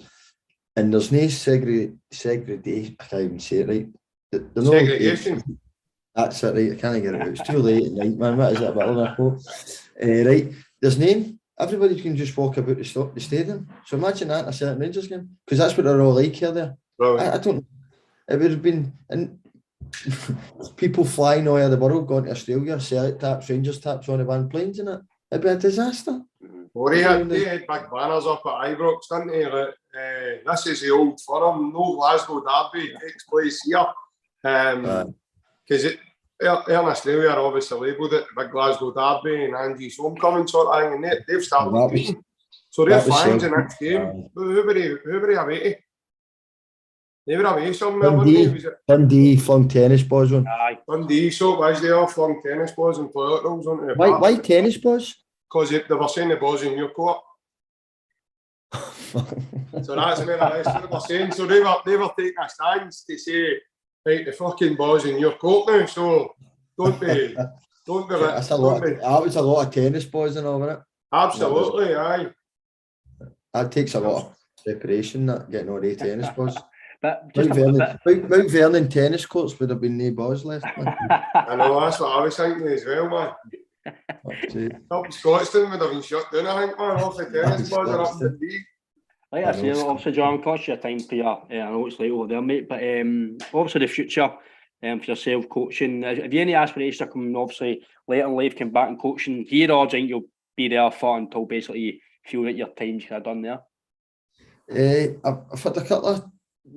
And there's no segregation, I can't even say it right. Segregation. That's it, right? I can't get it out. It's too late at night, man. What is it, about 11 o'clock? Right, there's name. Everybody can just walk about the stadium. So imagine that in a certain Rangers game. Because that's what they're all like here there. I don't, it would have been, and people flying all over the world, going to Australia, Celtic taps, Rangers taps on the van planes and it. It'd be a disaster. Well, they had big banners up at Ibrox, didn't they? Like, this is the old forum. No Glasgow derby takes place here. Because in Australia, are obviously labelled it the big Glasgow derby and Angie's homecoming sort of thing, and they've started competing. So their fans in that game, who were they away to? They were away somewhere, weren't they? Dundee flung tennis balls on. Aye. Dundee, so was they all flung tennis balls and toilet rolls onto the park. Why tennis balls? Because they were saying the balls in your court. So that's where the rest of them were saying. So they were taking a stance to say, right, the fucking balls in your court now, so don't be That's a lot. That was a lot of tennis balls and all, wasn't it? Absolutely, aye. That takes a lot of preparation, that getting all the tennis balls. But Mount Vernon tennis courts would have been no balls left. I know, that's what I was thinking as well, man. Up in Scotland would have been shut down, I think, man. Off the tennis balls are up in the league. Like I say, obviously, John, cost you a time for you. I know it's late over there, mate, but obviously the future for yourself coaching. Have you any aspirations to come, obviously, later in life, come back and coaching here, or do you think you'll be there for until basically you feel that your time's kind of done there? I've had a couple of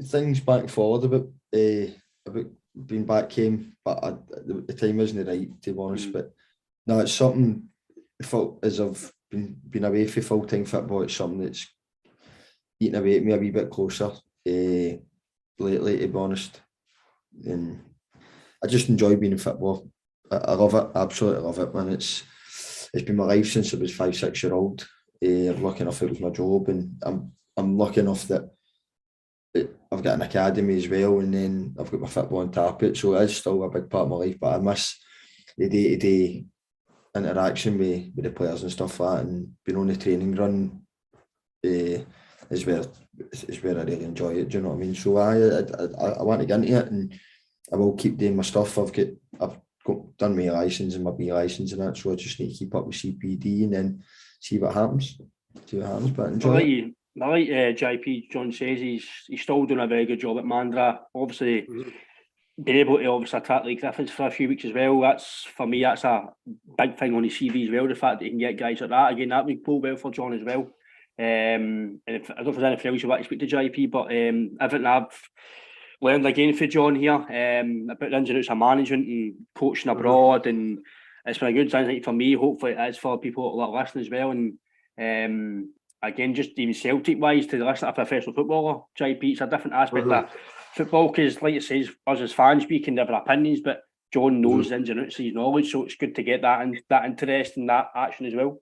things back and forward about being back home, but the time isn't right, to be honest. But no, it's something, as I've been away for full-time football, it's something that's eating away at me a wee bit closer lately, to be honest. And I just enjoy being in football. I love it, absolutely love it, man. It's been my life since I was 5-6 years old. I'm lucky enough it was my job, and I'm lucky enough that I've got an academy as well, and then I've got my football on top of it, so it is still a big part of my life, but I miss the day-to-day interaction with the players and stuff like that, and being on the training run is where I really enjoy it, do you know what I mean? So I want to get into it, and I will keep doing my stuff. I've done my licence and my B licence and that, so I just need to keep up with CPD and then see what happens, but enjoy it. Like JP John says, he's still doing a very good job at Mandurah. Obviously, being able to attract Leigh Griffiths for a few weeks as well. For me, that's a big thing on his CV as well. The fact that he can get guys like that, again, that would go well for John as well. And I don't know if there's anything else you want to speak to JP, but everything I've learned again for John here about the ins and outs of management and coaching abroad, and it's been a good thing for me. Hopefully, it is for people that are listening as well. And again, just even Celtic-wise, to listen to a professional footballer, JP, it's a different aspect of football, because, like it says, us as fans, we can have our opinions, but John knows the ins and outs of his knowledge, so it's good to get that interest and that action as well.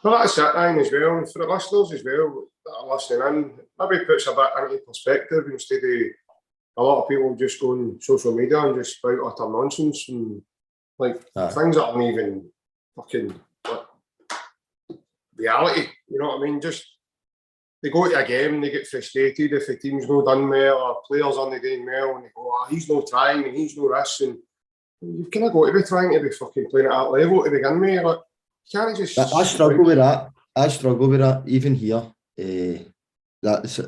Well, that's it, Ryan, as well, and for the listeners as well that are listening in, maybe puts a bit into perspective instead of a lot of people just go on social media and just spout utter nonsense and things that aren't even fucking reality, you know what I mean? Just they go to a game and they get frustrated if the team's not done well or players aren't doing well, and they go, he's not trying and he's not this, and you've kind of got to be trying to be fucking playing at that level to begin with. Like, you can't just. I struggle with that. Even here, that's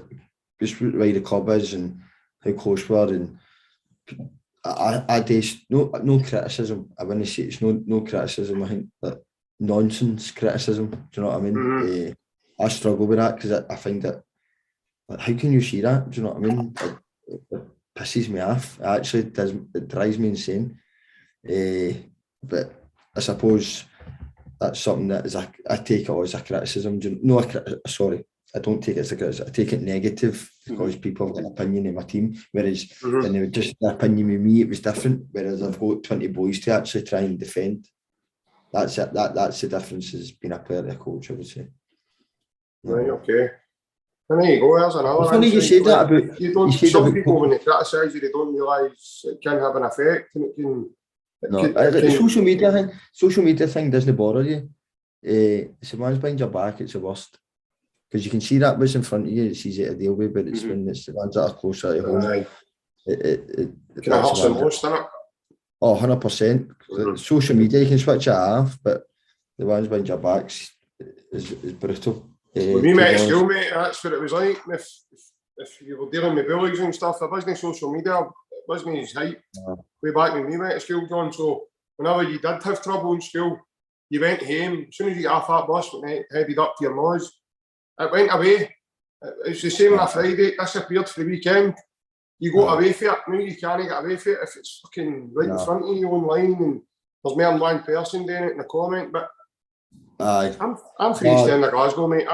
just where the club is and how close we are, and I do no criticism. I wouldn't say it's no criticism. I think that nonsense criticism. Do you know what I mean? I struggle with that because I find that, how can you see that? Do you know what I mean? It pisses me off. It drives me insane. But I suppose that's something that is I take it as a criticism. I don't take it as a criticism. I take it negative because people have got an opinion of my team, whereas when they were just an opinion with me, it was different. Whereas I've got 20 boys to actually try and defend. that's it. That's the difference as being a player to a coach, I would say. Right, okay. And there you go, there's another funny you said that about... Some people, when they criticise you, they don't realise it can have an effect, and it can... Social media thing doesn't bother you. It's the ones behind your back, it's the worst. Because you can see that what's in front of you, it's easy to deal with, but it's when it's the ones that are closer to home. It can hurt the most, doesn't it? Oh, 100%. Social media, you can switch it off, but the ones behind your backs is brutal. When we met at school, mate, that's what it was like. If you were dealing with bullies and stuff, there wasn't social media, it wasn't his hype. Way back when we went to school, John, so whenever you did have trouble in school, you went home. As soon as you got off that bus, went headed up to your nose, it went away. It's the same on a Friday, it disappeared for the weekend. You go away for it, no, you can't get away for it if it's fucking right in front of you online and there's more than one person doing it in the comment, but I'm from East End of Glasgow, mate.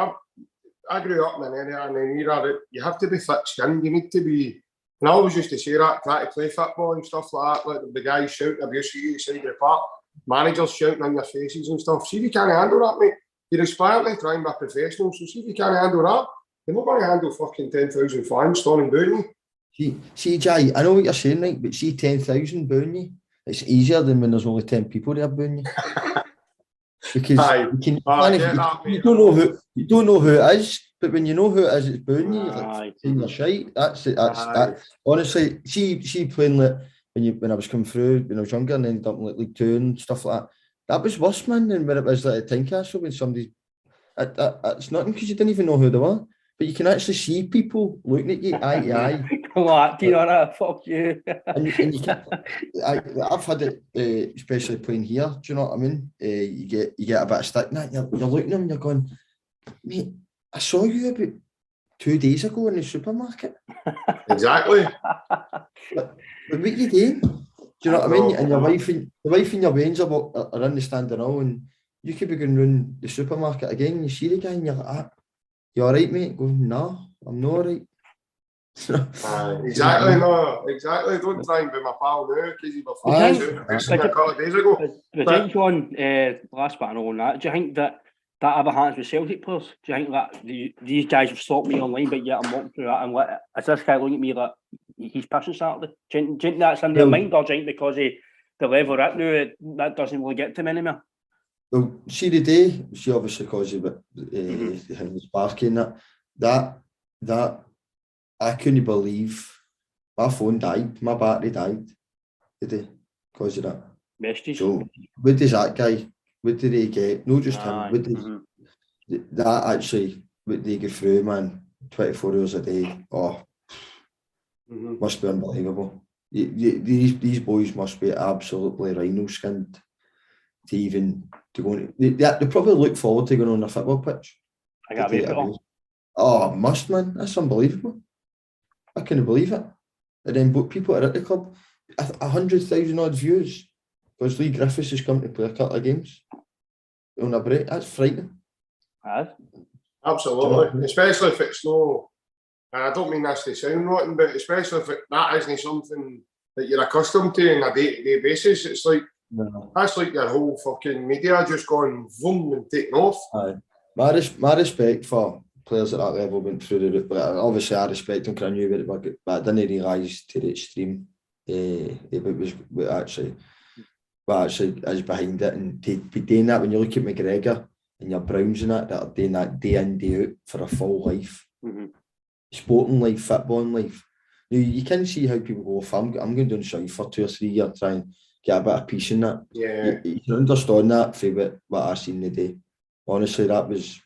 I grew up in an area and an era that you have to be thick-skinned, you need to be, and I always used to say that, try to play football and stuff like that, like the guys shouting abuse at you outside the park, managers shouting in your faces and stuff. See if you can't handle that, mate. You're aspiring to try and be a professional, so see if you can't handle that. You're not going to handle fucking 10,000 fans storming booing you. See, Jai, I know what you're saying, right, but see 10,000 booing you, it's easier than when there's only 10 people there booing you. Because you don't know who it is, but when you know who it is, it's booing you. Like, you're shite. That's that. Honestly, see playing like when I was coming through when I was younger and then up in like League 2 and stuff like that. That was worse, man, than when it was like at Tynecastle when somebody. It's nothing because you didn't even know who they were, but you can actually see people looking at you eye to eye. What? Do you know that? Fuck you. and you can, I've had it, especially playing here. Do you know what I mean? You get a bit of stick. Nah, you're looking at them and you're going, mate, I saw you about 2 days ago in the supermarket. Exactly. But what you doing? Do you know what I mean? And your wife and your wains are in the standing now, and you could be going round the supermarket again. You see the guy, and you're like, you all right, mate? Go, no, I'm not all right. Exactly, no, exactly. Don't try and be my pal now because you were a couple of days ago. The thing, John, last but I know on that, do you think that ever happens with Celtic players? Do you think that these guys have stopped me online, but yet I'm walking through that and what is this guy looking at me like he's pissing Saturday? Do you think that's in their mind, or do you think because of the level we're at now, that doesn't really get to them anymore? Well, see the day, see obviously because of him was barking that I couldn't believe my phone died, my battery died today because of that. Messages. So what does that guy? What did he get? Not just him. What did that actually? What they go through, man? 24 hours a day. Oh, must be unbelievable. These boys must be absolutely rhino skinned to go. They probably look forward to going on a football pitch. I got it. Oh, must, man. That's unbelievable. I couldn't believe it. And then people are at the club, 100,000 odd views because Leigh Griffiths has come to play a couple of games on a break. That's frightening. Absolutely, especially if it's no. And I don't mean that's to sound rotten, but especially if that isn't something that you're accustomed to on a day-to-day basis. It's like that's like your whole fucking media just going boom and taking off. My respect for players at that level went through the roof. Obviously, I respect them because I knew about it, but I didn't realise to the extreme what actually is behind it. And to be doing that when you look at McGregor and your Browns and that are doing that day in, day out for a full life, sporting life, footballing life. You can see how people go, I'm going down south for 2 or 3 years, try and get a bit of peace in that. Yeah. You can understand that for what I seen today. Honestly, that was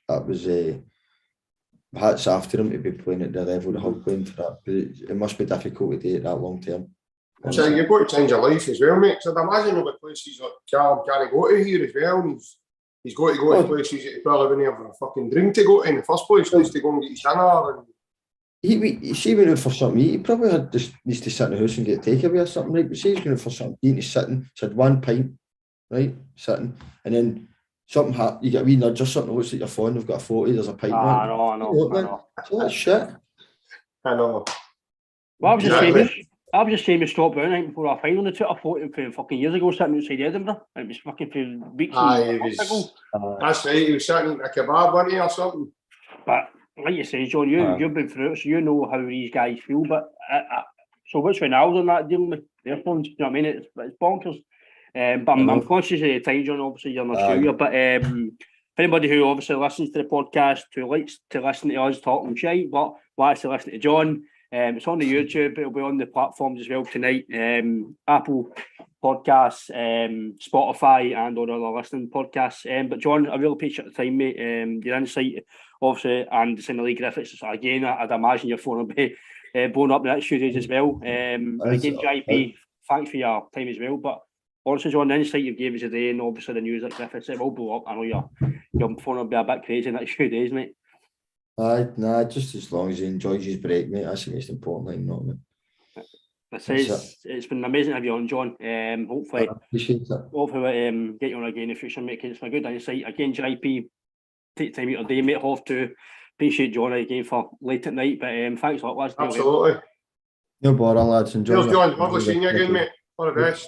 hats after him to be playing at the level that he's playing for that. But it must be difficult to do it that long term. So you've got to change your life as well, mate. So I'd imagine all the places like Callum can't go to here as well. And he's got to go to places that he probably wouldn't have a fucking dream to go to in the first place. Just to go and get his dinner. And he went out for something. He probably needs to sit in the house and get a takeaway or something, right? But say he's going for something. He's sitting. He's had 1 pint, right? Sitting, and then something happens. You get a wee nudge or something. It looks like your phone. They've got a 40. There's a pint. I know. So that's shit. I know. What was the saying? I was just saying with Scott Brown night before our final on the Twitter, I thought him for fucking years ago sitting outside Edinburgh. It was fucking for weeks Aye, and months ago. That's right, he was sitting in a kebab, wasn't he, or something? But like you say, John, you've been through it, so you know how these guys feel. But so what's Ronaldo on that dealing with their phones? You know what I mean? It's bonkers. But I'm conscious of the time, John. Obviously, you're in Australia. But for anybody who obviously listens to the podcast, who likes to listen to us talking shite, but wants to listen to John, it's on the YouTube. It'll be on the platforms as well tonight. Apple Podcasts, Spotify, and on other listening podcasts. But John, I really appreciate the time, mate. Your insight, obviously, and the Leigh Griffiths. So again, I'd imagine your phone will be blown up in the next few days as well. Again, JP, thanks for your time as well. But honestly, John, the insight you've gave us today, and obviously the news like Griffiths, it will blow up. I know your phone will be a bit crazy in the next few days, mate. Nah, just as long as he enjoys his break, mate. That's the most important thing, not me. It's been amazing to have you on, John. Hopefully, get you on again in the future, mate. It's a good insight. Again, JP, take time out of your day, mate. Have to appreciate John again for late at night. But thanks a lot, lads. Absolutely. No bother, lads. Enjoy. Cheers, John. Lovely seeing you again, mate. All the best.